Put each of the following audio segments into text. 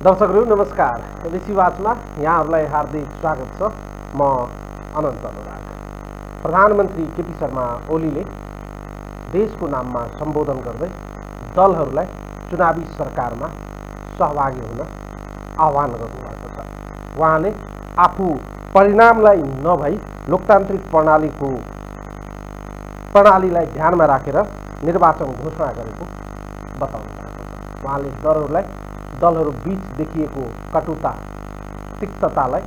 दर्शकहरू नमस्कार। ऋषिवासमा यहाँहरूलाई हार्दिक स्वागत छ। म अनन्त अनुराग। प्रधानमन्त्री केपी शर्मा ओलीले देशको नाममा सम्बोधन गर्दै दलहरूलाई चुनावी सरकारमा सहभागी हुन आह्वान गर्नुभएको छ। उहाँले आफू परिणामलाई नभई लोकतान्त्रिक प्रणालीलाई ध्यानमा राखेर निर्वाचन घोषणा गरेको बताउनु भएको छ। उहाँले दलहरू बीच देखिएको कटुता तिक्ततालाई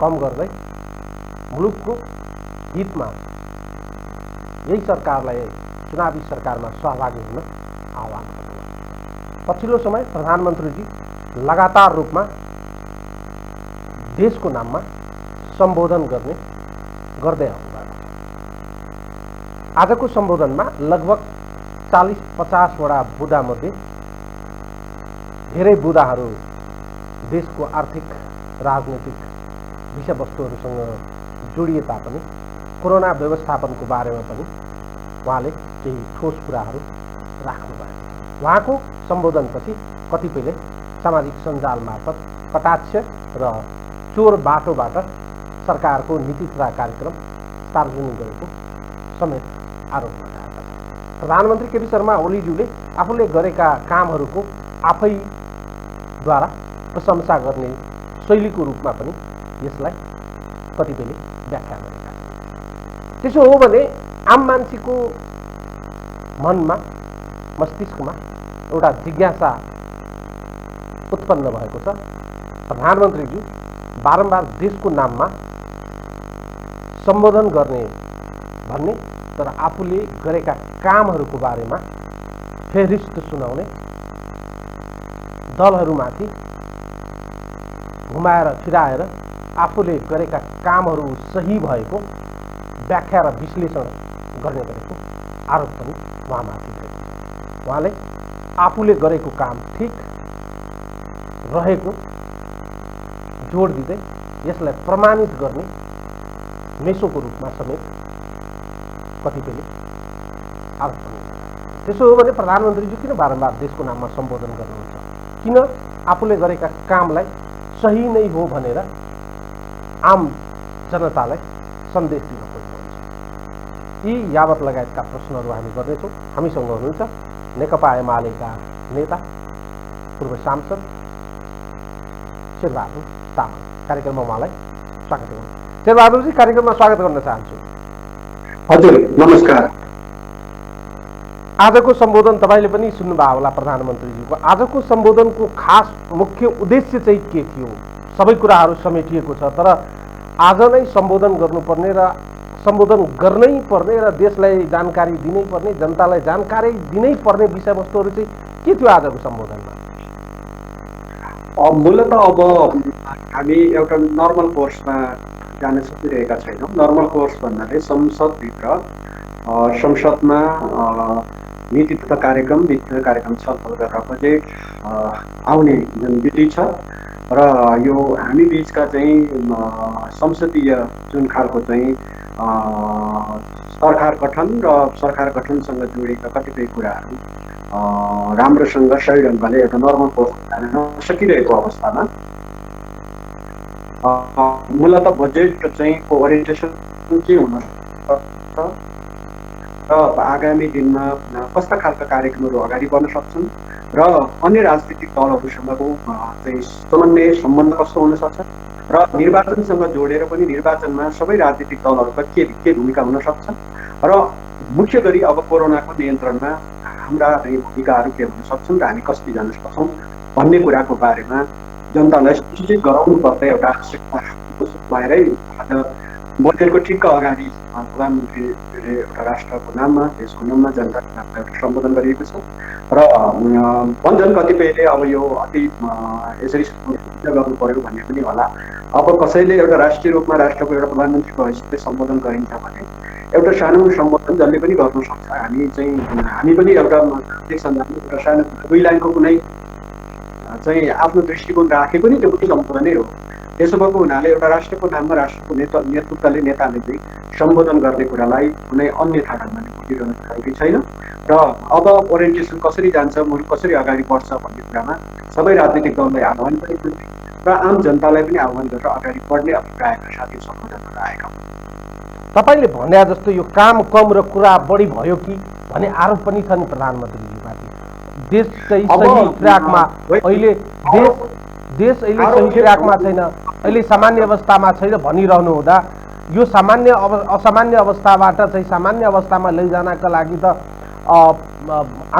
कम गर्दै मुलुकको हितमा यही सरकारलाई चुनावी सरकारमा सहभागी हुन आह्वान गर्नुभएको छ। पछिल्लो समय प्रधानमन्त्रीजी लगातार रूपमा देशको नाममा सम्बोधन गर्दै आउनुभएको छ। आजको सम्बोधनमा लगभग 40-50 वटा बुँदामध्ये धेरै बुँदाहरू देशको आर्थिक राजनैतिक विषयवस्तुहरूसँग जोडिए तापनि कोरोना व्यवस्थापनको बारेमा पनि उहाँले केही ठोस कुराहरू राख्नुभएको छ। उहाँको सम्बोधनपछि कतिपयले सामाजिक सञ्जाल मार्फत कटाक्ष र चोर बाटोबाट सरकारको नीति तथा कार्यक्रम सार्वजनिक गरेको समेत आरोप लगाएका छन्। प्रधानमन्त्री केपी शर्मा ओलीज्यूले आफूले गरेका कामहरूको आफैद्वारा प्रशंसा गर्ने शैलीको रूपमा पनि यसलाई कतिपयले व्याख्या गरेका छन्। त्यसो हो भने आम मान्छेको मनमा मस्तिष्कमा एउटा जिज्ञासा उत्पन्न भएको छ। प्रधानमन्त्रीज्यू बारम्बार देशको नाममा सम्बोधन गर्ने भन्ने तर आफूले गरेका कामहरूको बारेमा फेरिस्त सुनाउने, दलहरूमाथि घुमाएर फिराएर आफूले गरेका कामहरू सही भएको व्याख्या र विश्लेषण गर्ने गरेको आरोप पनि उहाँमाथि भएको छ। उहाँले आफूले गरेको काम ठिक रहेको जोड दिँदै यसलाई प्रमाणित गर्ने मेसोको रूपमा समेत कतिपयले आरोप पनि गर्छ। त्यसो हो भने प्रधानमन्त्रीजी किन बारम्बार देशको नाममा सम्बोधन गर्नुहुन्छ? किन आफूले गरेका कामलाई सही नै हो भनेर आम जनतालाई सन्देश दिन खोज्नुहुन्छ? यी यावत लगायतका प्रश्नहरू हामी गर्नेछौँ। हामीसँग हुनुहुन्छ नेकपा एमालेका नेता पूर्व सांसद शेरबहादुर तामाङ। कार्यक्रममा उहाँलाई स्वागत गर्छु। शेरबहादुरजी, कार्यक्रममा स्वागत गर्न चाहन्छु। हजुर, नमस्कार। आजको सम्बोधन तपाईँले पनि सुन्नुभयो होला प्रधानमन्त्रीज्यूको। आजको सम्बोधनको खास मुख्य उद्देश्य चाहिँ के थियो? सबै कुराहरू समेटिएको छ, तर आज नै सम्बोधन गर्नुपर्ने र सम्बोधन गर्नै पर्ने र देशलाई जानकारी दिनै पर्ने, जनतालाई जानकारी दिनै पर्ने विषयवस्तुहरू चाहिँ के थियो आजको सम्बोधनमा? मूलत अब हामी एउटा नर्मल कोर्समा जान सकिरहेका छैनौँ। नर्मल कोर्स भन्नाले संसदमा नीति तथा कार्यक्रम छलफल गरेर बजेट आउने जुन विधि छ र यो हामी बिचका चाहिँ संसदीय जुन खालको चाहिँ सरकार गठन र सरकार गठनसँग जोडिएका कतिपय कुराहरू राम्रोसँग सही ढङ्गले एउटा नर्मल कोर्स जान नसकिरहेको अवस्थामा मूलत बजेट चाहिँ को ओरिएन्टेसन के हुन सक्छ र आगामी दिनमा कस्ता खालका कार्यक्रमहरू अगाडि बढ्न सक्छन् र अन्य राजनीतिक दलहरूसँगको चाहिँ समन्वय सम्बन्ध कस्तो हुन सक्छ र निर्वाचनसँग जोडेर पनि निर्वाचनमा सबै राजनीतिक दलहरूका के भूमिका हुन सक्छ र मुख्य गरी अब कोरोनाको नियन्त्रणमा हाम्रा भूमिकाहरू के हुन सक्छन् र हामी कसरी जान सक्छौँ भन्ने कुराको बारेमा जनतालाई सूचित गराउनु पर्ने एउटा आवश्यकता भएरै आज बजेटको ठिक्क अगाडि प्रधानमन्त्रीले एउटा राष्ट्रको नाममा, देशको नाममा, जनताको नाममा एउटा सम्बोधन गरिएको छ र भन्छन् कतिपयले अब यो अति यसरी गर्नु पर्यो भन्ने पनि होला। अब कसैले एउटा राष्ट्रिय रूपमा राष्ट्रको एउटा प्रधानमन्त्रीको हैसियतले सम्बोधन गरिन्छ भने एउटा सानो सम्बोधन जसले पनि गर्न सक्छ। हामी पनि एउटा सामाजिक सञ्जालमा एउटा सानो 2 लाइनको कुनै चाहिँ आफ्नो दृष्टिकोण राखे पनि त्यो पनि सम्बोधनै हो। त्यसो भएको हुनाले एउटा राष्ट्रको नाममा राष्ट्रको नेताले चाहिँ सम्बोधन गर्ने कुरालाई कुनै अन्यथा ढङ्गले बुझिरहनु जरुरी छैन र अब ओरिएन्टेसन कसरी जान्छ, मुलुक कसरी अगाडि बढ्छ भन्ने कुरामा सबै राजनीतिक दललाई आह्वान पनि गर्ने र आम जनतालाई पनि आह्वान गरेर अगाडि बढ्ने अभिप्रायका साथ यो सम्बोधन गरेर आएका हुन्। तपाईँले भने जस्तो यो काम कम र कुरा बढी भयो कि भन्ने आरोप पनि छ नि प्रधानमन्त्रीजीमाथि। देश चाहिँ सही ट्र्याकमा अहिले देश अहिले सही ट्र्याकमा छैन, अहिले सामान्य अवस्थामा छैन भनिरहनु हुँदा यो असामान्य अवस्थाबाट चाहिँ सामान्य अवस्थामा लैजानका लागि त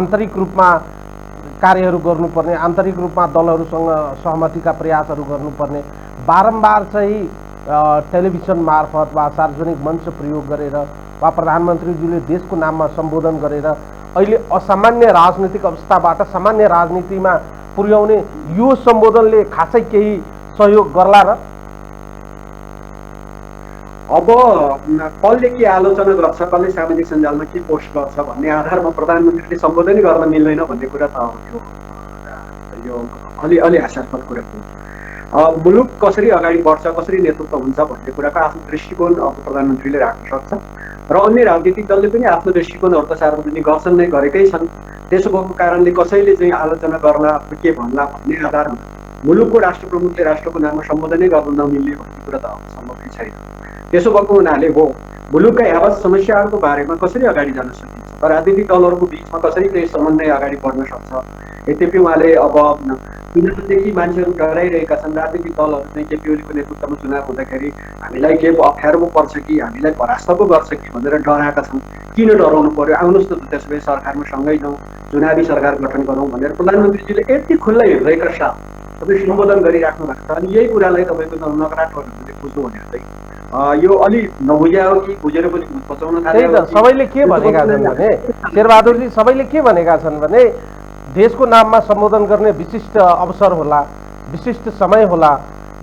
आन्तरिक रूपमा कार्यहरू गर्नुपर्ने, आन्तरिक रूपमा दलहरूसँग सहमतिका प्रयासहरू गर्नुपर्ने, बारम्बार चाहिँ टेलिभिजन मार्फत वा सार्वजनिक मञ्च प्रयोग गरेर वा प्रधानमन्त्रीज्यूले देशको नाममा सम्बोधन गरेर अहिले असामान्य राजनीतिक अवस्थाबाट सामान्य राजनीतिमा पुर्याउने यो सम्बोधनले खासै केही सहयोग गर्ला र? अब कसले के आलोचना गर्छ, कसले सामाजिक सञ्जालमा के पोस्ट गर्छ भन्ने आधारमा प्रधानमन्त्रीले सम्बोधनै गर्न मिल्दैन भन्ने कुरा त यो अलि हास्यास्पद कुरा हो। मुलुक कसरी अगाडि बढ्छ, कसरी नेतृत्व हुन्छ भन्ने कुराको आफ्नो दृष्टिकोण अब प्रधानमन्त्रीले राख्न सक्छ र अन्य राजनीतिक दलले पनि आफ्नो दृष्टिकोणहरू त सार्वजनिक गर्छन् नै, गरेकै छन्। त्यसो भएको कारणले कसैले चाहिँ आलोचना गर्ला के भन्ला भन्ने आधारमा मुलुकको राष्ट्र प्रमुखले राष्ट्रको नाममा सम्बोधनै गर्न नमिल्ने भन्ने कुरा त अब सम्भवै छैन। त्यसो भएको हुनाले हो मुलुकका यावत समस्याहरूको बारेमा कसरी अगाडि जान सकिन्छ, राजनीतिक दलहरूको बिचमा कसरी चाहिँ समन्वय अगाडि बढ्न सक्छ। यद्यपि उहाँले अब चुनावदेखि मान्छेहरू डराइरहेका छन्, राजनीतिक दलहरू चाहिँ केपी ओलीको नेतृत्वमा चुनाव हुँदाखेरि हामीलाई के अप्ठ्यारो पो पर्छ कि हामीलाई परास्त पो गर्छ कि भनेर डराएका छन्। किन डराउनु पर्यो, आउनुहोस् न त्यसो भए सरकारमा सँगै जाउँ, चुनावी सरकार गठन गरौँ भनेर प्रधानमन्त्रीजीले यति खुल्ला हृदयका साथ तपाईँ सम्बोधन गरिराख्नु भएको छ। अनि यही कुरालाई तपाईँको नकारात्मक बुझ्नु भनेर चाहिँ यो अलि नबुझ्या हो कि बुझेर पनि बचाउन थाले। सबैले के भनेका छन् भने शेरबहादुरजी, सबैले के भनेका छन् भने देशको नाममा सम्बोधन गर्ने विशिष्ट अवसर होला, विशिष्ट समय होला,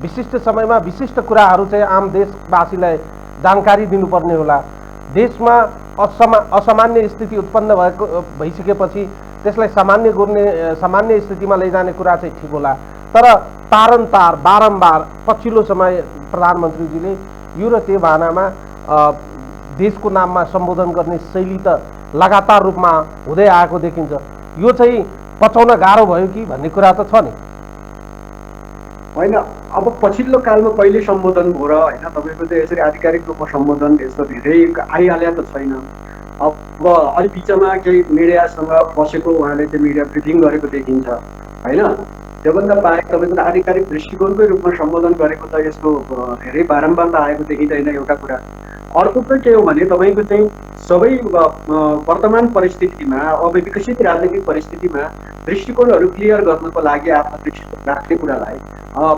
विशिष्ट समयमा विशिष्ट कुराहरू चाहिँ आम देशवासीलाई जानकारी दिनुपर्ने होला। देशमा असामान्य स्थिति उत्पन्न भइसकेपछि त्यसलाई सामान्य स्थितिमा लैजाने कुरा चाहिँ ठिक होला। तर तारन्तार बारम्बार पछिल्लो समय प्रधानमन्त्रीजीले यो र त्यो बहानामा देशको नाममा सम्बोधन गर्ने शैली त लगातार रूपमा हुँदै आएको देखिन्छ। यो चाहिँ पचाउन गाह्रो भयो कि भन्ने कुरा त छ नि? होइन, अब पछिल्लो कालमा कहिले सम्बोधन भयो र होइन, तपाईँको चाहिँ यसरी आधिकारिक रूपमा सम्बोधन यस्तो धेरै आइहाल्या त छैन। अब अलिक बिचमा केही मिडियासँग बसेको उहाँले चाहिँ मिडिया ब्रिफिङ गरेको देखिन्छ होइन। त्योभन्दा बाहेक तपाईँको आधिकारिक दृष्टिकोणकै रूपमा सम्बोधन गरेको त यस्तो धेरै बारम्बार त आएको देखिँदैन एउटा कुरा। अर्को चाहिँ के हो भने तपाईँको चाहिँ सबै वर्तमान परिस्थितिमा अब विकसित राजनीतिक परिस्थितिमा दृष्टिकोणहरू क्लियर गर्नको लागि आफ्नो दृष्टिकोण राख्ने कुरालाई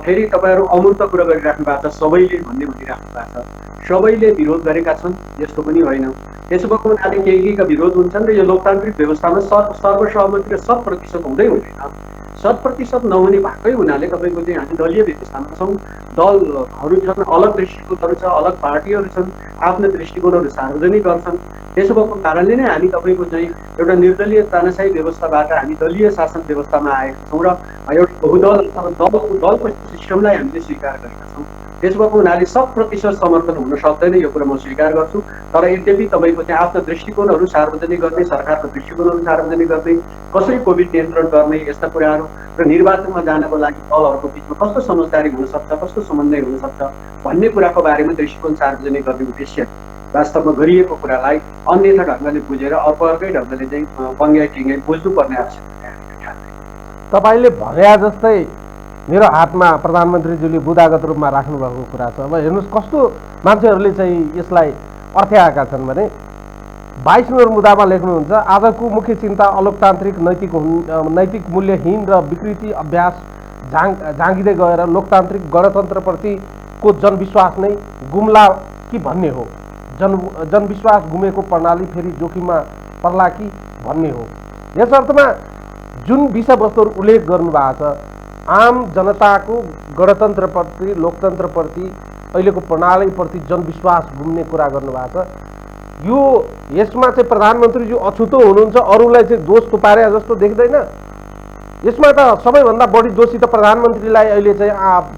फेरि तपाईँहरू अमूर्त कुरा गरिराख्नु भएको छ, सबैले भन्ने भनिराख्नु भएको छ। सबैले विरोध गरेका छन् यस्तो पनि होइन। त्यसो भएको हुनाले केहीका विरोध हुन्छन् र यो लोकतान्त्रिक व्यवस्थामा सर्वसहमति र 100% हुँदै हुँदैन। 100% नहुने भएकै हुनाले तपाईँको चाहिँ हामी दलीय व्यवस्थामा छौँ, दलहरू छन्, अलग दृष्टिकोणहरू छ, अलग पार्टीहरू छन्, आफ्नो दृष्टिकोणहरू सार्वजनिक गर्छन्। त्यसो भएको कारणले नै हामी तपाईँको चाहिँ एउटा निर्दलीय तानाशाही व्यवस्थाबाट हामी दलीय शासन व्यवस्थामा आएका छौँ र एउटा बहुदल दलको सिस्टमलाई हामीले स्वीकार गरेका छौँ। त्यसो भएको हुनाले 100% समर्थन हुन सक्दैन, यो कुरा म स्वीकार गर्छु। तर यद्यपि तपाईँको चाहिँ आफ्नो दृष्टिकोणहरू सार्वजनिक गर्ने, सरकारको दृष्टिकोणहरू सार्वजनिक गर्ने, कसरी कोभिड नियन्त्रण गर्ने, यस्ता कुराहरू र निर्वाचनमा जानको लागि दलहरूको बिचमा कस्तो समझदारी हुनसक्छ, कस्तो समन्वय हुनसक्छ भन्ने कुराको बारेमा दृष्टिकोण सार्वजनिक गर्ने उद्देश्य वास्तवमा गरिएको कुरालाई अन्यथा ढङ्गले बुझेर अर्कै ढङ्गले चाहिँ बङ्ग्या टिङ्गै बुझ्नुपर्ने आवश्यकता। तपाईँले भने जस्तै मेरो हातमा प्रधानमन्त्रीज्यूले बुदागत रूपमा राख्नुभएको कुरा छ। अब हेर्नुहोस् कस्तो मान्छेहरूले चाहिँ यसलाई अर्थ्याएका छन् भने 22 नम्बर मुद्दामा लेख्नुहुन्छ, आजको मुख्य चिन्ता अलोकतान्त्रिक नैतिक मूल्यहीन र विकृति अभ्यास झाँगिँदै गएर लोकतान्त्रिक गणतन्त्रप्रतिको जनविश्वास नै गुम्ला कि भन्ने हो। जनविश्वास गुमेको प्रणाली फेरि जोखिममा पर्ला कि भन्ने हो। यस अर्थमा जुन विषयवस्तुहरू उल्लेख गर्नुभएको छ, आम जनताको गणतन्त्रप्रति, लोकतन्त्रप्रति, अहिलेको प्रणालीप्रति जनविश्वास गुम्ने कुरा गर्नुभएको छ। यो यसमा चाहिँ प्रधानमन्त्रीज्यू अछुतो हुनुहुन्छ, अरूलाई चाहिँ दोष थुपारे जस्तो देख्दैन। यसमा त सबैभन्दा बढी दोषी त प्रधानमन्त्रीलाई अहिले चाहिँ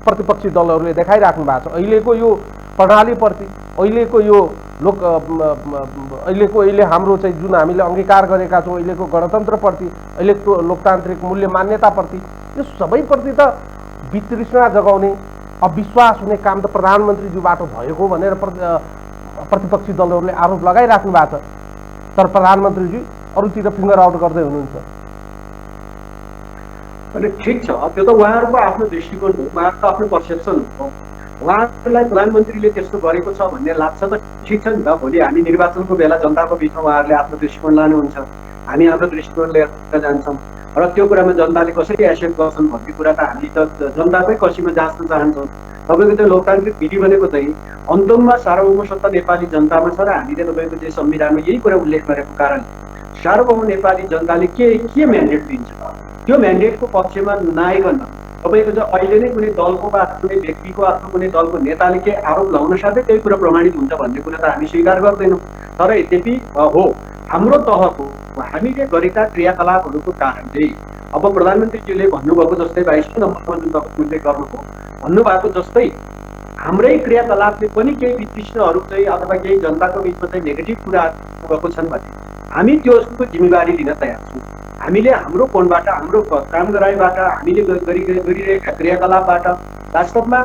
प्रतिपक्षी दलहरूले देखाइराख्नु भएको छ। अहिलेको यो प्रणालीप्रति, अहिलेको यो अहिले हाम्रो चाहिँ जुन हामीले अङ्गीकार गरेका छौँ अहिलेको गणतन्त्रप्रति, अहिलेको लोकतान्त्रिक मूल्य मान्यताप्रति यो सबैप्रति त वितृष्णा जगाउने अविश्वास हुने काम त प्रधानमन्त्रीज्यूबाट भएको भनेर प्रतिपक्षी दलहरूले आरोप लगाइराख्नु भएको छ। तर प्रधानमन्त्रीज्यू अरूतिर फिङ्गर आउट गर्दै हुनुहुन्छ। अनि ठिक छ, त्यो त उहाँहरूको आफ्नो दृष्टिकोण हो, उहाँहरूको आफ्नो पर्सेप्सन हो। उहाँहरूलाई प्रधानमन्त्रीले त्यस्तो गरेको छ भन्ने लाग्छ त ठिक छ नि त। भोलि हामी निर्वाचनको बेला जनताको बिचमा उहाँहरूले आफ्नो दृष्टिकोण लानुहुन्छ, हामी हाम्रो दृष्टिकोण लिएर जान्छौँ र त्यो कुरामा जनताले कसरी एक्सेप्ट गर्छन् भन्ने कुरा त हामी त जनताकै कसीमा जाँच्न चाहन्छौँ। तपाईँको त्यो लोकतान्त्रिक विधि भनेको चाहिँ अन्तमा सार्वभौम सत्ता नेपाली जनतामा छ र हामीले तपाईँको चाहिँ संविधानमा यही कुरा उल्लेख गरेको कारण सार्वभौम नेपाली जनताले के म्यान्डेट दिन्छ, त्यो म्यान्डेटको पक्षमा नआइकन तपाईँको चाहिँ अहिले नै कुनै दलको वा कुनै व्यक्तिको अथवा कुनै दलको नेताले केही आरोप लगाउन साथै त्यही कुरा प्रमाणित हुन्छ भन्ने कुरा त हामी स्वीकार गर्दैनौँ। तर यद्यपि हो, हाम्रो तहको हामीले गरेका क्रियाकलापहरूको कारणले अब प्रधानमन्त्रीज्यूले भन्नुभएको जस्तै 22 नम्बरमा जुन तपाईँ उल्लेख गर्नुभयो, भन्नुभएको जस्तै हाम्रै क्रियाकलापले पनि केही वितृष्णहरू चाहिँ अथवा केही जनताको बिचमा चाहिँ नेगेटिभ कुराहरू गएको छन् भने हामी त्यसको जिम्मेवारी लिन तयार छौँ। हामीले हाम्रो कोणबाट, हाम्रो काम गराइबाट, हामीले गरिरहेका क्रियाकलापबाट वास्तवमा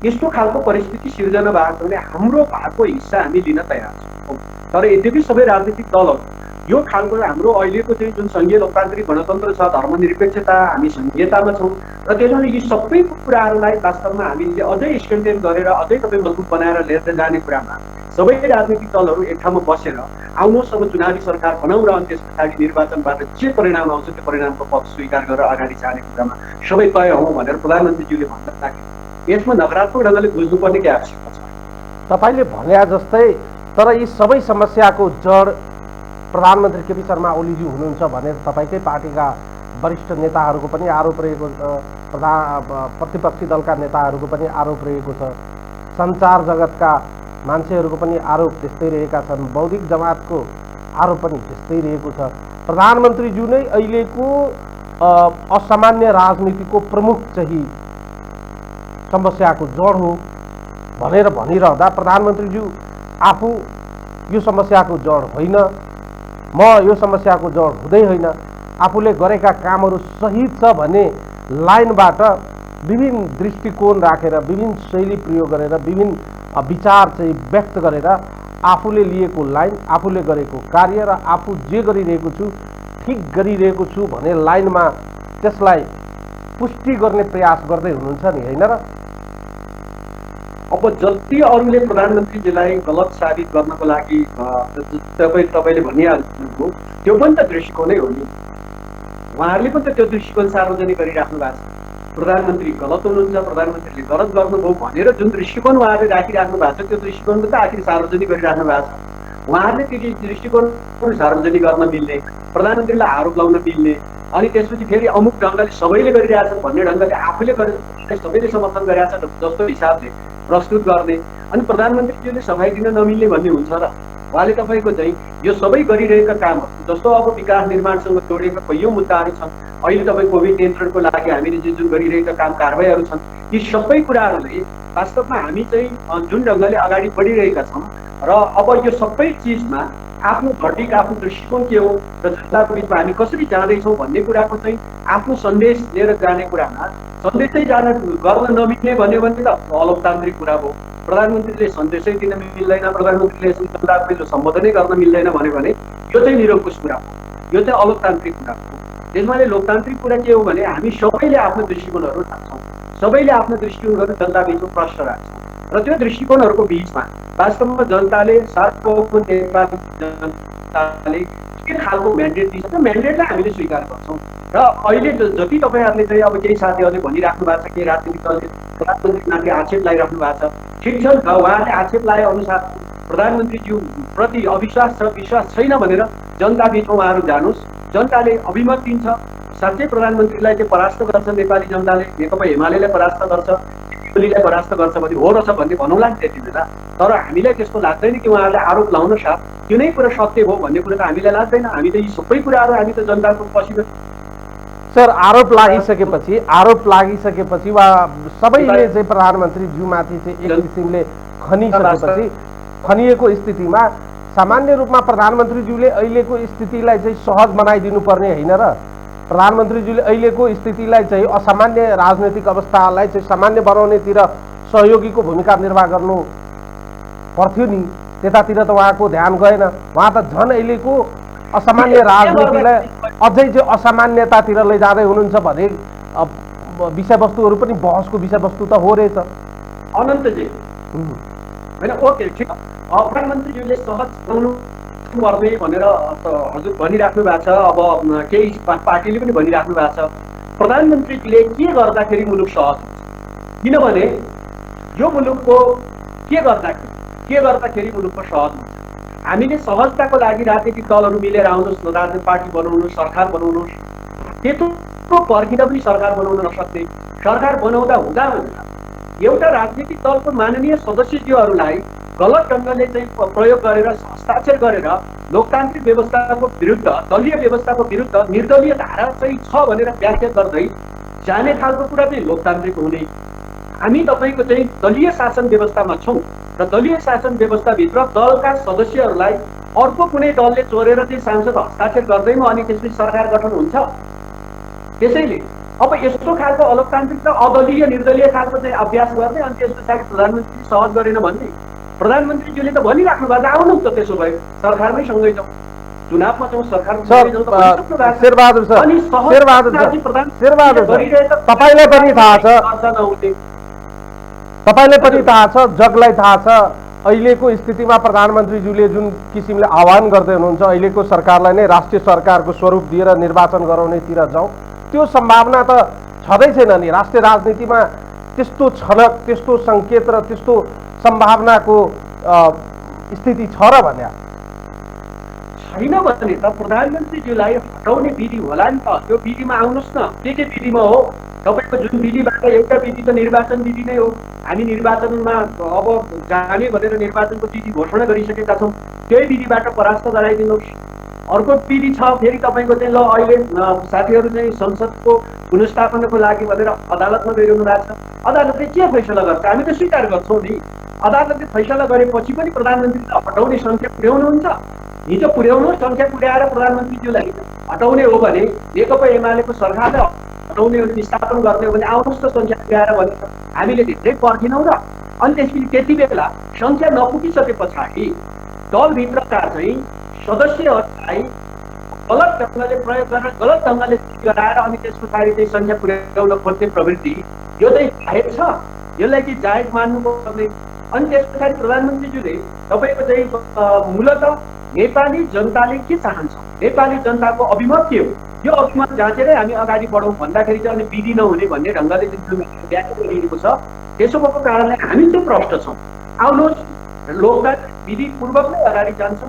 यस्तो खालको परिस्थिति सिर्जना भएको छ भने हाम्रो भएको हिस्सा हामी लिन तयार छौँ। तर यद्यपि सबै राजनीतिक दलहरू यो खालको हाम्रो अहिलेको चाहिँ जुन सङ्घीय लोकतान्त्रिक गणतन्त्र छ, धर्मनिरपेक्षता, हामी सङ्घीयतामा छौँ र त्यसैले यी सबै कुराहरूलाई वास्तवमा हामीले अझै स्ट्रेन्थेन गरेर अझै तपाईँ मजबुत बनाएर लिएर जाने कुरामा सबै राजनीतिक दलहरू एक ठाउँमा बसेर आउनुहोस् अब चुनावी सरकार बनाऊ र अनि त्यस पछाडि निर्वाचनबाट जे परिणाम आउँछ त्यो परिणामको पक्ष स्वीकार गरेर अगाडि जाने कुरामा सबै तय हौँ भनेर प्रधानमन्त्रीज्यूले भन्दाखेरि यसमा नकारात्मक ढङ्गले बुझ्नुपर्ने के आवश्यकता छ? तपाईँले भने जस्तै तर यी सबै समस्याको जड प्रधानमन्त्री केपी शर्मा ओलीजी हुनुहुन्छ भनेर तपाईँकै पार्टीका वरिष्ठ नेताहरूको पनि आरोप रहेको छ, प्रतिपक्षी दलका नेताहरूको पनि आरोप रहेको छ, सञ्चार जगतका मान्छेहरूको पनि आरोप त्यस्तै रहेका छन्, बौद्धिक जमातको आरोप पनि त्यस्तै रहेको छ। प्रधानमन्त्रीज्यू नै अहिलेको असामान्य राजनीतिको प्रमुख चाहिँ समस्याको जड हो भनेर भनिरहँदा प्रधानमन्त्रीज्यू आफू यो समस्याको जड होइन, म यो समस्याको जड हुँदै होइन, आफूले गरेका कामहरू सही छ भन्ने लाइनबाट विभिन्न दृष्टिकोण राखेर, विभिन्न शैली प्रयोग गरेर, विभिन्न विचार चाहिँ व्यक्त गरेर आफूले लिएको लाइन, आफूले गरेको कार्य र आफू जे गरिरहेको छु ठिक गरिरहेको छु भन्ने लाइनमा त्यसलाई पुष्टि गर्ने प्रयास गर्दै हुनुहुन्छ नि, होइन र? अब जति अरूले प्रधानमन्त्रीजीलाई गलत साबित गर्नको लागि तपाईँले भनिहाल्नुभयो त्यो पनि त दृष्टिकोणै हो नि। उहाँहरूले पनि त त्यो दृष्टिकोण सार्वजनिक गरिराख्नु भएको छ। प्रधानमन्त्री गलत हुनुहुन्छ, प्रधानमन्त्रीले गलत गर्नुभयो भनेर जुन दृष्टिकोण उहाँहरूले राखिराख्नु भएको छ त्यो दृष्टिकोण त आखिर सार्वजनिक गरिराख्नु भएको छ। उहाँहरूले त्यो दृष्टिकोण सार्वजनिक गर्न मिल्ने, प्रधानमन्त्रीलाई आरोप लगाउन मिल्ने, अनि त्यसपछि फेरि अमुक ढङ्गले सबैले गरिरहेछन् भन्ने ढङ्गले आफूले गरेर सबैले समर्थन गरिरहेछ जस्तो हिसाबले प्रस्तुत गर्ने अनि प्रधानमन्त्रीज्यूले सफाइ दिन नमिल्ने भन्ने हुन्छ र? उहाँले तपाईँको चाहिँ यो सबै गरिरहेका कामहरू जस्तो अब विकास निर्माणसँग जोडिएका कैयौँ मुद्दाहरू छन्, अहिले तपाईँ कोभिड नियन्त्रणको लागि हामीले जुन गरिरहेका काम कारबाहीहरू छन्, यी सबै कुराहरूले वास्तवमा हामी चाहिँ जुन ढङ्गले अगाडि बढिरहेका छौँ र अब यो सबै चिजमा आफ्नो भर्टिक आफ्नो दृष्टिकोण के हो र जनताको बिचमा हामी कसरी जाँदैछौँ भन्ने कुराको चाहिँ आफ्नो सन्देश लिएर जाने कुरामा सन्देशै गर्न नमिल्ने भन्यो भने त अलोकतान्त्रिक कुरा हो। प्रधानमन्त्रीले सन्देशै दिन मिल्दैन, प्रधानमन्त्रीले जनताको बिचमा सम्बोधनै गर्न मिल्दैन भन्यो भने यो चाहिँ निरङ्कुश कुरा हो, यो चाहिँ अलोकतान्त्रिक कुरा हो। त्यसमाले लोकतान्त्रिक कुरा के हो भने हामी सबैले आफ्नो दृष्टिकोणहरू राख्छौँ, सबैले आफ्नो दृष्टिकोणहरू जनता बिचमा प्रश्न राख्छौँ र त्यो दृष्टिकोणहरूको बिचमा वास्तवमा जनताले सार्वभौम नेपाली जनताले के खालको म्यान्डेट दिन्छ त्यो म्यान्डेटलाई हामीले स्वीकार गर्छौँ। र अहिले जति तपाईँहरूले चाहिँ अब केही साथीहरूले भनिराख्नु भएको छ, केही राजनीतिक दलले प्रधानमन्त्रीमाथि आक्षेप लगाइराख्नु भएको छ, ठिक छ नि त, उहाँले आक्षेप लाए अनुसार प्रधानमन्त्रीज्यू प्रति अविश्वास छ, विश्वास छैन भनेर जनता बिचमा उहाँहरू जानुहोस्, जनताले अभिमत दिन्छ, साँच्चै प्रधानमन्त्रीलाई चाहिँ परास्त गर्छ नेपाली जनताले, नेकपा एमालेलाई परास्त गर्छ, ओलीलाई परास्त गर्छ भने हो रहेछ भन्ने भनौँला नि त्यति बेला। तर हामीलाई त्यस्तो लाग्दैन कि उहाँहरूले आरोप लाउन साथ त्यो नै कुरा सत्य हो भन्ने कुरा त हामीलाई लाग्दैन। हामी त यी सबै कुराहरू हामी त जनताको पछिल्लो सर आरोप लागिसकेपछि वा सबैले चाहिँ प्रधानमन्त्रीज्यूमाथि चाहिँ एक किसिमले खनिएको स्थितिमा सामान्य रूपमा प्रधानमन्त्रीज्यूले अहिलेको स्थितिलाई चाहिँ सहज बनाइदिनु पर्ने होइन र? प्रधानमन्त्रीज्यूले अहिलेको स्थितिलाई चाहिँ असामान्य राजनैतिक अवस्थालाई चाहिँ सामान्य बनाउनेतिर सहयोगीको भूमिका निर्वाह गर्नु पर्थ्यो नि, त्यतातिर त उहाँको ध्यान गएन। उहाँ त झन् अहिलेको असामान्य राजनीतिलाई अझै चाहिँ असामान्यतातिर लैजाँदै हुनुहुन्छ भने विषयवस्तुहरू पनि बहसको विषयवस्तु त हो रहेछ। अनन्तजी होइन, ओके ठिक, प्रधानमन्त्रीज्यूले सहज बनाउनु पर्ने भनेर हजुर भनिराख्नु भएको छ। अब केही पार्टीले पनि भनिराख्नु भएको छ प्रधानमन्त्रीले के गर्दाखेरि मुलुक सहज हुन्छ, किनभने यो मुलुकको के गर्दाखेरि मुलुकको सहज हुन्छ। हामीले सहजताको लागि राजनीतिक दलहरू मिलेर आउनुहोस् न, राजनीतिक पार्टी बनाउनुहोस्, सरकार बनाउनुहोस्, त्यत्रो पर्खिँदा पनि सरकार बनाउन नसक्ने, सरकार बनाउँदा हुँदा एउटा राजनीतिक दलको माननीय सदस्यज्यूहरूलाई गलत ढङ्गले चाहिँ प्रयोग गरेर हस्ताक्षर गरेर लोकतान्त्रिक व्यवस्थाको विरुद्ध, दलीय व्यवस्थाको विरुद्ध निर्दलीय धारा चाहिँ छ भनेर व्याख्या गर्दै जाने खालको कुरा चाहिँ लोकतान्त्रिक हुने। हामी तपाईँको चाहिँ दलीय शासन व्यवस्थामा छौँ र दलीय शासन व्यवस्थाभित्र दलका सदस्यहरूलाई अर्को कुनै दलले चोरेर चाहिँ सांसद हस्ताक्षर गर्दैमा अनि त्यसपछि सरकार गठन हुन्छ। त्यसैले अब यस्तो खालको अलोकतान्त्रिक र अदलीय निर्दलीय खालको चाहिँ अभ्यास गर्ने अनि त्यस पछाडि प्रधानमन्त्री सहज गरेन भन्ने प्रधानमन्त्रीज्यूले त भनिराख्नु भएको छ। आउनुहोस् त, त्यसो भए सरकारमै सँगै जाउँ, चुनावमा जाउँ, सरकारमा सँगै जाउँ। शेरबहादुर सर, तपाईँलाई पनि थाहा छ, तपाईँलाई पनि थाहा छ, जगलाई थाहा छ, अहिलेको स्थितिमा प्रधानमन्त्रीज्यूले जुन किसिमले आह्वान गर्दै हुनुहुन्छ अहिलेको सरकारलाई नै राष्ट्रिय सरकारको स्वरूप दिएर निर्वाचन गराउनेतिर जाउँ, त्यो सम्भावना त छँदै छैन नि। राष्ट्रिय राजनीतिमा त्यस्तो छनक, त्यस्तो सङ्केत र त्यस्तो सम्भावनाको स्थिति छ र भने छैन भने त प्रधानमन्त्रीज्यूलाई हटाउने विधि होला नि त। त्यो विधिमा आउनुहोस् न, के विधिमा हो तपाईँको जुन विधिबाट एउटा विधि त निर्वाचन विधि नै हो। हामी निर्वाचनमा अब जाने भनेर निर्वाचनको तिथि घोषणा गरिसकेका छौँ, त्यही विधिबाट परास्त गराइदिनुहोस्। अर्को विधि छ फेरि तपाईँको चाहिँ, ल अहिले साथीहरू चाहिँ संसदको पुनर्स्थापनाको लागि भनेर अदालतमा गइरहनु भएको छ, अदालतले के फैसला गर्छ हामी त स्वीकार गर्छौँ नि। अदालतले फैसला गरेपछि पनि प्रधानमन्त्रीलाई हटाउने सङ्ख्या पुर्याउनुहुन्छ, हिजो पुर्याउनु, सङ्ख्या पुर्याएर प्रधानमन्त्रीज्यूलाई हटाउने हो भने, नेकपा एमालेको सरकारले हटाउने विस्थापन गर्ने हो भने आउनुहोस् त सङ्ख्या पुर्याएर भने हामीले धेरै पर्खिनौँ र अनि त्यसपछि त्यति बेला सङ्ख्या नपुगिसके पछाडि दलभित्रका चाहिँ सदस्यहरूलाई गलत ढङ्गले प्रयोग गरेर गलत ढङ्गले गराएर अनि त्यस पछाडि चाहिँ सङ्ख्या पुर्याउन खोज्ने प्रवृत्ति यो चाहिँ जायज छ, यसलाई चाहिँ जायज मान्नुपर्ने। अनि त्यस पछाडि प्रधानमन्त्रीज्यूले तपाईँको चाहिँ मूलत नेपाली जनताले के चाहन्छ, नेपाली जनताको अभिमत के हो, यो अभिमत जाँचेरै हामी अगाडि बढौँ भन्दाखेरि चाहिँ अनि विधि नहुने भन्ने ढङ्गले जुन व्याख्या गरिएको छ, त्यसो भएको कारणले हामी चाहिँ प्रष्ट छौँ। आउनुहोस्, लोकतान्त्रिक विधिपूर्वक नै अगाडि जान्छ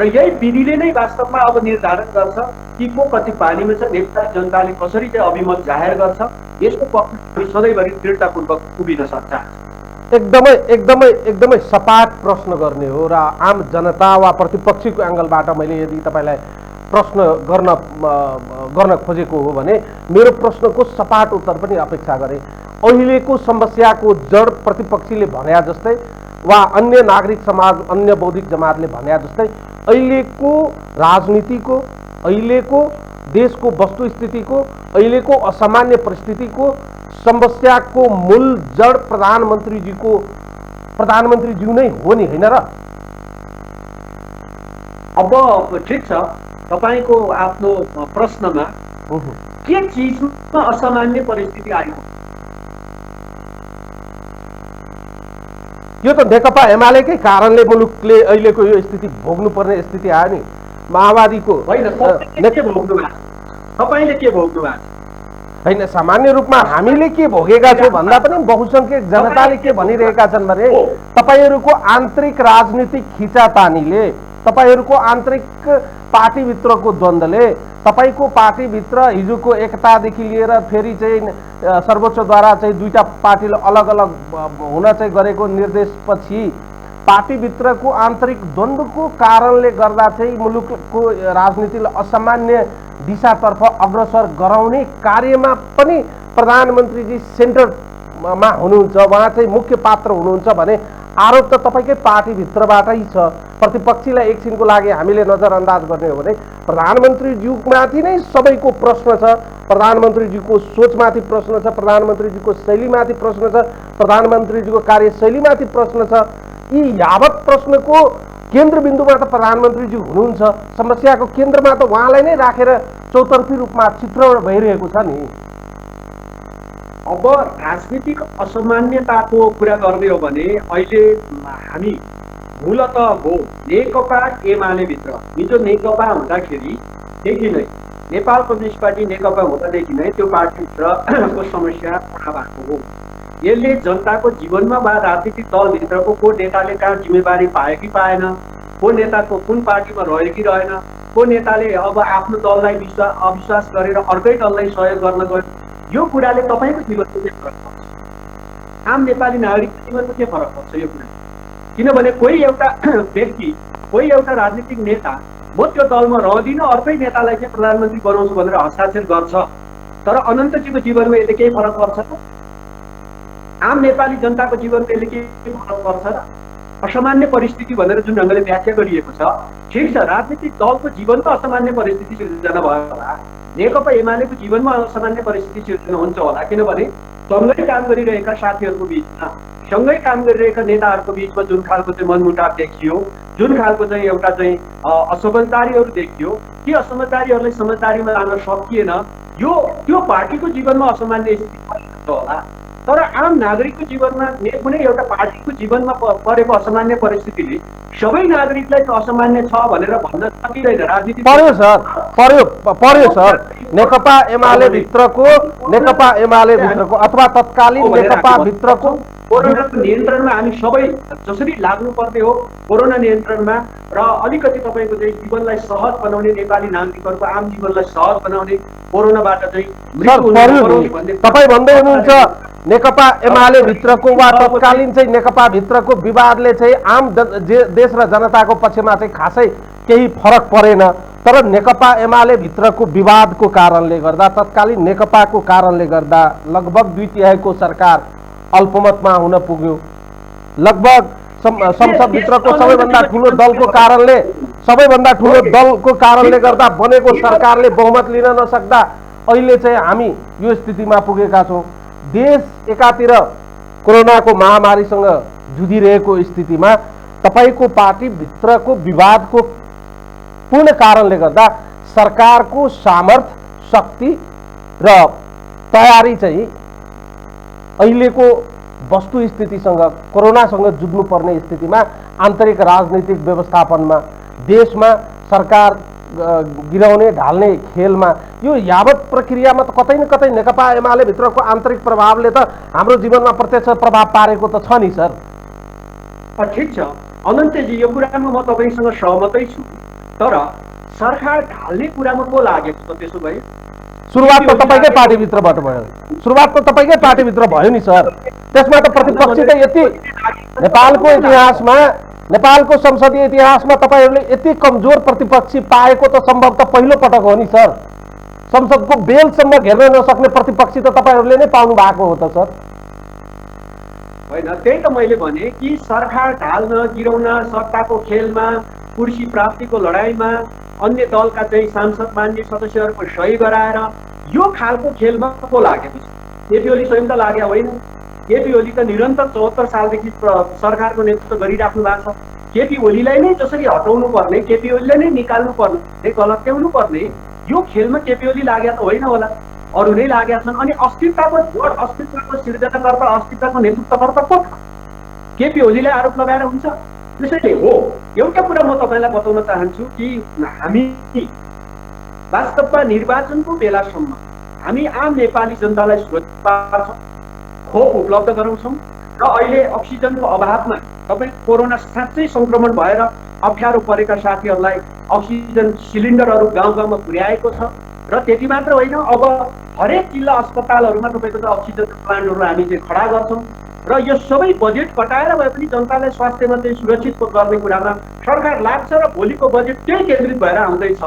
र यही विधिले नै वास्तवमा अब निर्धारण गर्छ कि को कति पानीमा छ, नेपाली जनताले कसरी चाहिँ अभिमत जाहेर गर्छ, यसको पक्षमा सधैँभरि दृढतापूर्वक उभिन सक्छ। एकदमै एकदमै एकदमै सपाट प्रश्न गर्ने हो र आम जनता वा प्रतिपक्षीको एङ्गलबाट मैले यदि तपाईँलाई प्रश्न गर्न खोजेको हो भने मेरो प्रश्नको सपाट उत्तर पनि अपेक्षा गरेँ। अहिलेको समस्याको जड प्रतिपक्षीले भन्या जस्तै वा अन्य नागरिक समाज, अन्य बौद्धिक जमातले भन्या जस्तै अहिलेको राजनीतिको, अहिलेको देशको वस्तुस्थितिको, अहिलेको असामान्य परिस्थितिको समस्याको मूल जड प्रधानमन्त्रीज्यू नै हो नि, होइन र? अब ठिक छ, तपाईँको आफ्नो प्रश्नमा के चिजमा असामान्य परिस्थिति आयो? यो त नेकपा एमालेकै कारणले मुलुकले अहिलेको यो स्थिति भोग्नुपर्ने स्थिति आयो नि। माओवादीको होइन, तपाईँले के भोग्नु भएको? होइन, सामान्य रूपमा हामीले के भोगेका छौँ भन्दा पनि बहुसङ्ख्यक जनताले के भनिरहेका छन् भने तपाईँहरूको आन्तरिक राजनीतिक खिचातानीले, तपाईँहरूको आन्तरिक पार्टीभित्रको द्वन्द्वले, तपाईँको पार्टीभित्र हिजोको एकतादेखि लिएर फेरि चाहिँ सर्वोच्चद्वारा चाहिँ दुईटा पार्टीले अलग अलग हुन चाहिँ गरेको निर्देशपछि पार्टीभित्रको आन्तरिक द्वन्द्वको कारणले गर्दा चाहिँ मुलुकको राजनीतिलाई असामान्य दिशातर्फ अग्रसर गराउने कार्यमा पनि प्रधानमन्त्रीजी सेन्टरमा हुनुहुन्छ, उहाँ चाहिँ मुख्य पात्र हुनुहुन्छ भने आरोप त तपाईँकै पार्टीभित्रबाटै छ। प्रतिपक्षीलाई एकछिनको लागि हामीले नजरअन्दाज गर्ने हो भने प्रधानमन्त्रीज्यूमाथि नै सबैको प्रश्न छ, प्रधानमन्त्रीज्यूको सोचमाथि प्रश्न छ, प्रधानमन्त्रीज्यूको शैलीमाथि प्रश्न छ, प्रधानमन्त्रीज्यूको कार्यशैलीमाथि प्रश्न छ। यी यावत प्रश्नको केन्द्रबिन्दुमा त प्रधानमन्त्रीज्यू हुनुहुन्छ, समस्याको केन्द्रमा त उहाँलाई नै राखेर चौतर्फी रूपमा चित्रण भइरहेको छ नि। अब राजनीतिक असामान्यताको कुरा गर्ने हो भने अहिले हामी मूलत हो नेकपा एमाले भित्र हिजो नेकपा हुँदाखेरिदेखि नै नेपाल कम्युनिस्ट पार्टी नेकपा हुँदादेखि नै त्यो पार्टीभित्रको समस्या बडा भएको हो। यसले जनताको जीवनमा वा राजनीतिक दलभित्रको को नेताले कहाँ जिम्मेवारी पायो कि पाएन, को नेताको कुन पार्टीमा रह्यो कि रहेन, को नेताले अब आफ्नो दललाई अविश्वास गरेर अर्कै दललाई सहयोग गर्न गयो, यो कुराले तपाईँको जीवनको के फरक पर्छ, आम नेपाली नागरिकको जीवनको के फरक पर्छ यो कुरा। किनभने कोही एउटा व्यक्ति, कोही एउटा राजनीतिक नेता म त्यो दलमा रहदिनँ अर्कै नेतालाई चाहिँ प्रधानमन्त्री बनाउँछु भनेर हस्ताक्षर गर्छ, तर अनन्तजीको जीवनमा यसले केही फरक पर्छ त? आम नेपाली जनताको जीवनमा यसले केही फरक पर्छ र? असामान्य परिस्थिति भनेर जुन ढङ्गले व्याख्या गरिएको छ, ठिक छ, राजनीतिक दलको जीवनमा असामान्य परिस्थिति सिर्जना भयो होला, नेकपा एमालेको जीवनमा असामान्य परिस्थिति सिर्जना हुन्छ होला, किनभने सँगै काम गरिरहेका साथीहरूको बिचमा, सँगै काम गरिरहेका नेताहरूको बिचमा जुन खालको चाहिँ मनमुटाव देखियो, जुन खालको चाहिँ एउटा चाहिँ असमझदारीहरू देखियो, ती असमझदारीहरूलाई समझदारीमा लान सकिएन, यो त्यो पार्टीको जीवनमा असामान्य स्थिति होला। तर आम नागरिकको जीवनमा कुनै एउटा पार्टीको जीवनमा परेको असामान्य परिस्थितिले सबै नागरिकलाई असामान्य छ भनेर भन्न सकिँदैन। राजनीति पर्यो सर नेकपा एमाले भित्रको अथवा तत्कालीन नेकपा भित्रको कोरोनाको नियन्त्रणमा हामी सबै जसरी लाग्नुपर्ने हो कोरोना नियन्त्रणमा र अलिकति तपाईँको चाहिँ जीवनलाई सहज बनाउने, नेपाली नागरिकहरूको आम जीवनलाई सहज बनाउने, कोरोनाबाट चाहिँ तपाईँ भन्दै हुनुहुन्छ नेकपा एमाले भित्रको वा तत्कालीन चाहिँ नेकपा भित्रको विवादले चाहिँ आम देश र जनताको पक्षमा चाहिँ खासै केही फरक परेन, तर नेकपा एमाले भित्रको विवादको कारणले गर्दा, तत्कालीन नेकपाको कारणले गर्दा लगभग 2/3 सरकार अल्पमतमा हुन पुग्यो। लगभग संसदभित्रको सबैभन्दा ठुलो दलको कारणले गर्दा बनेको सरकारले बहुमत लिन नसक्दा अहिले चाहिँ हामी यो स्थितिमा पुगेका छौँ। देश एकातिर कोरोनाको महामारीसँग जुधिरहेको स्थितिमा तपाईको पार्टीभित्रको विवादको पूर्ण कारणले गर्दा सरकारको सामर्थ्य, शक्ति र तयारी चाहिँ अहिलेको वस्तुस्थितिसँग, कोरोनासँग जुझ्नुपर्ने स्थितिमा, आन्तरिक राजनीतिक व्यवस्थापनमा, देशमा सरकार गिराउने ढाल्ने खेलमा, यो यावत प्रक्रियामा त कतै न कतै नेकपा एमाले भित्रको आन्तरिक प्रभावले त हाम्रो जीवनमा प्रत्यक्ष प्रभाव पारेको त छ नि सर। ठिक छ अनन्तजी, यो कुरामा म तपाईँसँग सहमतै छु, तर सरकार ढाल्ने कुरामा को लागेको छ? त्यसो भए सुरुवात त तपाईँकै पार्टीभित्रबाट भयो, सुरुवात त तपाईँकै पार्टीभित्र भयो नि सर। त्यसमा त प्रतिपक्षी त यति नेपालको इतिहासमा, नेपालको संसदीय इतिहासमा तपाईँहरूले यति कमजोर प्रतिपक्षी पाएको त सम्भवतः पहिलो पटक हो नि सर। संसदको बेलसम्म घेर्न नसक्ने प्रतिपक्षी त तपाईँहरूले नै पाउनु भएको हो त सर। होइन, त्यही त मैले भने कि सरकार ढाल्न, गिराउन, सत्ताको खेलमा, कुर्सी प्राप्तिको लडाइँमा अन्य दलका चाहिँ सांसद मान्य सदस्यहरूको सही गराएर यो खालको खेलमा को लागेको छ? केपी ओली स्वयं त लाग्या होइन। केपी ओली त निरन्तर 74 सालदेखि सरकारको नेतृत्व गरिराख्नु भएको छ। केपी ओलीलाई नै जसरी हटाउनु पर्ने, केपी ओलीलाई नै निकाल्नु पर्ने, गलत्याउनु पर्ने, यो खेलमा केपी ओली लाग्या त होइन होला, अरू नै लागेका छन्। अनि अस्तित्वको सिर्जनाकर्ता, अस्तित्वको नेतृत्वकर्ता को छ? केपी ओलीलाई आरोप लगाएर हुन्छ? त्यसैले हो एउटा कुरा म तपाईँलाई बताउन चाहन्छु कि हामी वास्तवमा निर्वाचनको बेलासम्म हामी आम नेपाली जनतालाई सुरक्षित खोप उपलब्ध गराउँछौँ र अहिले अक्सिजनको अभावमा तपाईँ कोरोना साँच्चै सङ्क्रमण भएर अप्ठ्यारो परेका साथीहरूलाई अक्सिजन सिलिन्डरहरू गाउँ गाउँमा पुर्याएको छ। र त्यति मात्र होइन, अब हरेक जिल्ला अस्पतालहरूमा तपाईँको त अक्सिजन प्लान्टहरू हामी चाहिँ खडा गर्छौँ र यो सबै बजेट कटाएर भए पनि जनतालाई स्वास्थ्यमा चाहिँ सुरक्षित गर्ने कुरामा सरकार लाग्छ र भोलिको बजेट त्यही केन्द्रित भएर आउँदैछ।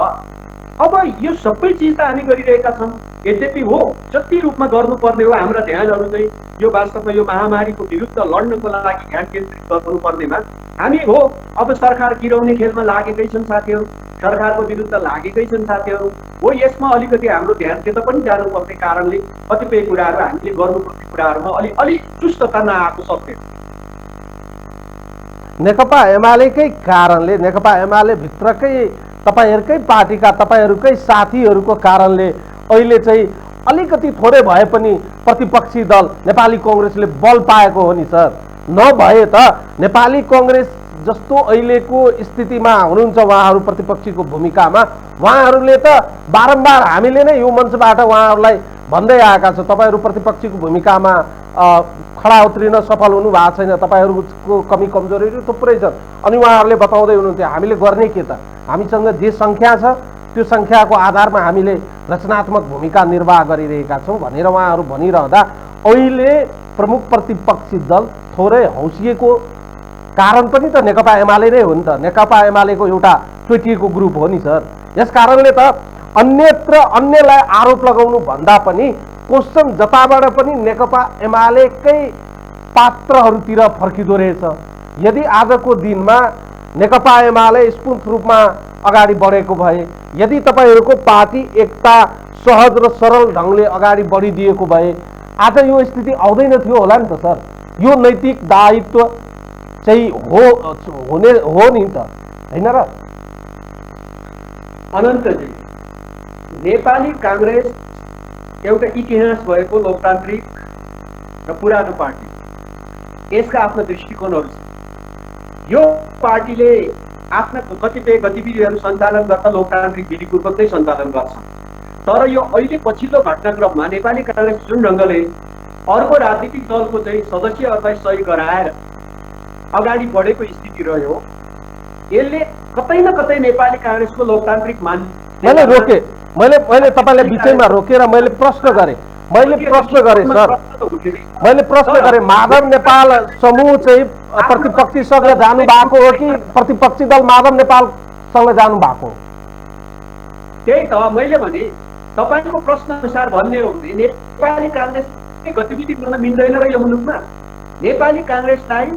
अब यो सबै चिज त हामी गरिरहेका छौँ। यद्यपि हो जति रूपमा गर्नुपर्ने हो हाम्रा ध्यानहरू चाहिँ यो वास्तवमा यो महामारीको विरुद्ध लड्नको लागि ध्यान केन्द्रित गर्नुपर्नेमा हामी हो अब सरकार गिराउने खेलमा लागेकै छन् साथीहरू। सरकारको विरुद्ध लागेकै छन् साथीहरू। हो, यसमा अलिकति हाम्रो ध्यान त्यता पनि जानुपर्ने कारणले कतिपय कुराहरू हामीले गर्नुपर्ने कुराहरूमा अलि चुस्तता नआएको सत्य। नेकपा एमालेकै कारणले, नेकपा एमाले भित्रकै तपाईँहरूकै पार्टीका तपाईँहरूकै साथीहरूको कारणले अहिले चाहिँ अलिकति थोरै भए पनि प्रतिपक्षी दल नेपाली कङ्ग्रेसले बल पाएको हो नि सर। नभए त नेपाली कङ्ग्रेस जस्तो अहिलेको स्थितिमा हुनुहुन्छ उहाँहरू प्रतिपक्षीको भूमिकामा, उहाँहरूले त बारम्बार हामीले नै यो मञ्चबाट उहाँहरूलाई भन्दै आएका छौँ तपाईँहरू प्रतिपक्षीको भूमिकामा खडा उत्रिन सफल हुनु भएको छैन, तपाईँहरूको कमी कमजोरीहरू थुप्रै छन्। अनि उहाँहरूले बताउँदै हुनुहुन्थ्यो हामीले गर्ने के त, हामीसँग जे सङ्ख्या छ त्यो सङ्ख्याको आधारमा हामीले रचनात्मक भूमिका निर्वाह गरिरहेका छौँ भनेर उहाँहरू भनिरहँदा अहिले प्रमुख प्रतिपक्षी दल थोरै हौसिएको कारण पनि त नेकपा एमाले नै हो नि त। नेकपा एमालेको एउटा चोटिएको ग्रुप हो नि सर। यस कारणले त अन्यत्र अन्यलाई आरोप लगाउनु भन्दा पनि क्वेसन जताबाट पनि नेकपा एमालेकै पात्रहरूतिर फर्किँदो रहेछ। यदि आजको दिनमा नेकपा एमाले स्फूर्त रूपमा अगाडि बढेको भए, यदि तपाईँहरूको पार्टी एकता सहज र सरल ढङ्गले अगाडि बढिदिएको भए आज यो स्थिति आउँदैन थियो होला नि त सर। यो नैतिक दायित्व चाहिँ हो नि त, होइन र? अनन्तजी, नेपाली काङ्ग्रेस एउटा इतिहास भएको लोकतान्त्रिक र पुरानो पार्टी, यसका आफ्ना दृष्टिकोणहरू छन्। यो पार्टीले आफ्ना कतिपय गतिविधिहरू सञ्चालन गर्दा लोकतान्त्रिक विधिपूर्वक नै सञ्चालन गर्छ। तर यो अहिले पछिल्लो घटनाक्रममा नेपाली काङ्ग्रेस जुन ढङ्गले अर्को राजनीतिक दलको चाहिँ सदस्यहरूलाई सही गराएर अगाडि बढेको स्थिति रह्यो, यसले कतै न कतै नेपाली काङ्ग्रेसको लोकतान्त्रिक मैले तपाईँलाई बिचैमा रोकेर मैले प्रश्न गरेँ सर, मैले प्रश्न गरेँ माधव नेपाल समूह चाहिँ प्रतिपक्षीसँग जानु भएको हो कि प्रतिपक्षी दल माधव नेपालसँग जानु भएको? त्यही त मैले भने तपाईँको प्रश्न अनुसार भन्ने हो भने नेपाली काङ्ग्रेस गतिविधि गर्न मिल्दैन र यो मुलुकमा नेपाली काङ्ग्रेसलाई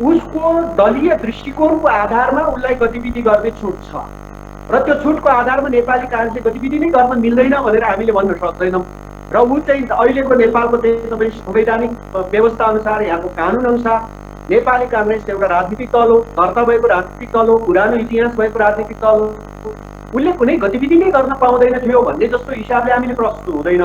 उसको दलीय दृष्टिकोणको आधारमा उसलाई गतिविधि गर्ने छुट छ र त्यो छुटको आधारमा नेपाली काङ्ग्रेसले गतिविधि नै गर्न मिल्दैन भनेर हामीले भन्न सक्दैनौँ। र ऊ चाहिँ अहिलेको नेपालको चाहिँ तपाईँ संवैधानिक व्यवस्था अनुसार, यहाँको कानुन अनुसार नेपाली काङ्ग्रेस एउटा राजनीतिक दल हो, दर्ता भएको राजनीतिक दल हो, पुरानो इतिहास भएको राजनीतिक दल हो। उसले कुनै गतिविधि नै गर्न पाउँदैन थियो भन्ने जस्तो हिसाबले हामीले प्रस्तुत हुँदैन।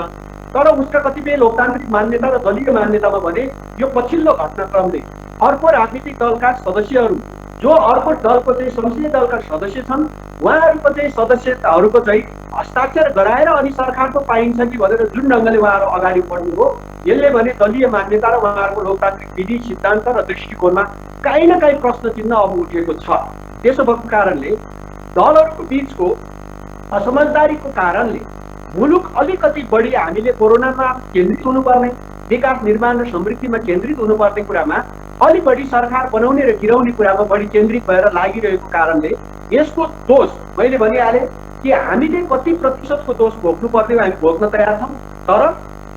तर उसका कतिपय लोकतान्त्रिक मान्यता र दलीय मान्यतामा भने यो पछिल्लो घटनाक्रमले अर्को राजनीतिक दलका सदस्यहरू जो अर्को दलको चाहिँ संसदीय दलका सदस्य छन् उहाँहरूको चाहिँ सदस्यताहरूको चाहिँ हस्ताक्षर गराएर अनि सरकारको पाइन्छ कि भनेर जुन ढङ्गले उहाँहरू अगाडि बढ्नु हो, यसले भने दलीय मान्यता र उहाँहरूको लोकतान्त्रिक विधि सिद्धान्त र दृष्टिकोणमा काहीँ न काहीँ प्रश्न चिन्ह अब उठेको छ। त्यसो भएको कारणले दलहरूको बिचको असमझदारीको कारणले मुलुक अलिकति बढी हामीले कोरोनामा केन्द्रित हुनुपर्ने, विकास निर्माण र समृद्धिमा केन्द्रित हुनुपर्ने कुरामा अलि बढी सरकार बनाउने र गिराउने कुरामा बढी केन्द्रित भएर लागिरहेको कारणले यसको दोष मैले भनिहालेँ कि हामीले कति प्रतिशतको दोष भोग्नु पर्ने हामी भोग्न तयार छौँ। तर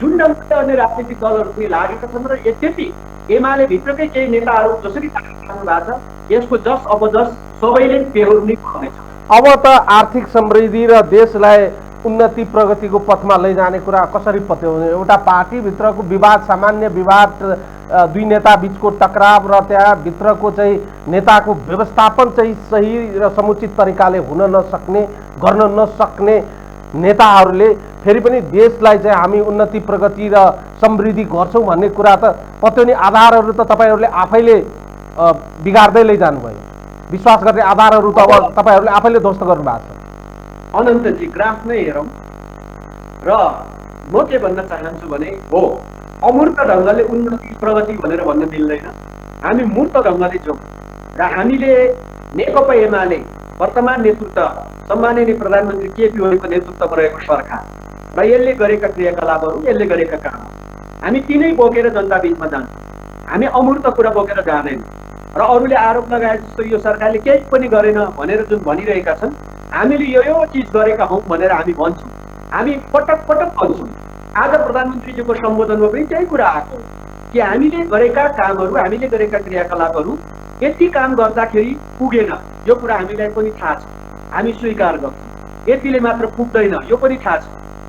जुन ढङ्गले अन्य राजनीतिक दलहरू पनि लागेका छन् र यद्यपि एमाले भित्रकै केही नेताहरू जसरी लाग्नु भएको छ, यसको जस अपजस सबैले बेहोर्नै पर्नेछ। अब त आर्थिक समृद्धि र देशलाई उन्नति प्रगतिको पथमा लैजाने कुरा कसरी पत्याउने? एउटा पार्टीभित्रको विवाद, सामान्य विवाद, दुई नेता बिचको टकराव र त्यहाँभित्रको चाहिँ नेताको व्यवस्थापन चाहिँ सही र समुचित तरिकाले हुन नसक्ने, गर्न नसक्ने नेताहरूले फेरि पनि देशलाई चाहिँ हामी उन्नति प्रगति र समृद्धि गर्छौँ भन्ने कुरा त पत्याउने आधारहरू त तपाईँहरूले आफैले बिगार्दै लैजानुभयो। विश्वास गर्ने आधारहरू त अब तपाईँहरूले आफैले ध्वस्त गर्नुभएको छ। अनन्तजी, ग्राफ नै हेरौँ र म के भन्न चाहन्छु भने हो, अमूर्त ढङ्गले उन्नति प्रगति भनेर भन्न मिल्दैन, हामी मूर्त ढङ्गले जाउँ र हामीले नेकपा एमाले वर्तमान नेतृत्व सम्माननीय प्रधानमन्त्री केपी ओलीको नेतृत्वमा रहेको सरकार र यसले गरेका क्रियाकलापहरू, यसले गरेका कामहरू हामी तिनै बोकेर जनता बिचमा जान्छौँ। हामी अमूर्त कुरा बोकेर जाँदैनौँ र अरूले आरोप लगाए जस्तो यो सरकारले केही पनि गरेन भनेर जुन भनिरहेका छन्, हामीले यो चिज गरेका हौँ भनेर हामी भन्छौँ। हामी पटक पटक भन्छौँ। आज प्रधानमन्त्रीजीको सम्बोधनमा पनि त्यही कुरा आएको कि हामीले गरेका कामहरू, हामीले गरेका क्रियाकलापहरू यति काम गर्दाखेरि पुगेन, यो कुरा हामीलाई पनि थाहा छ। हामी स्वीकार गर्छौँ। यतिले मात्र पुग्दैन, यो पनि थाहा छ,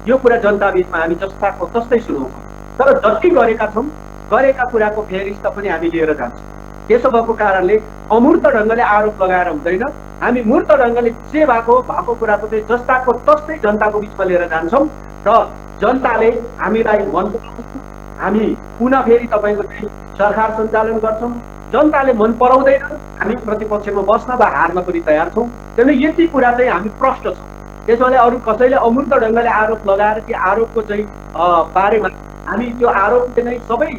यो कुरा जनता बिचमा हामी जस्ताको तस्तै सुनाउँछौँ। तर जति गरेका छौँ, गरेका कुराको फेरिस्त पनि हामी लिएर जान्छौँ। त्यसो भएको कारणले अमूर्त ढङ्गले आरोप लगाएर हुँदैन। हामी मूर्त ढङ्गले जे भएको कुराको चाहिँ जस्ताको तस्तै जनताको बिचमा लिएर जान्छौँ र जनताले हामीलाई मन पराउँछ। हामी पुनः फेरि तपाईँको चाहिँ सरकार सञ्चालन गर्छौँ। जनताले मन पराउँदैन, हामी प्रतिपक्षमा बस्न वा हार्न पनि तयार छौँ। त्यसले यति कुरा चाहिँ हामी प्रष्ट छौँ। त्यसैले अरू कसैले अमूर्त ढङ्गले आरोप लगाएर त्यो आरोपको चाहिँ बारेमा हामी त्यो आरोपले नै सबै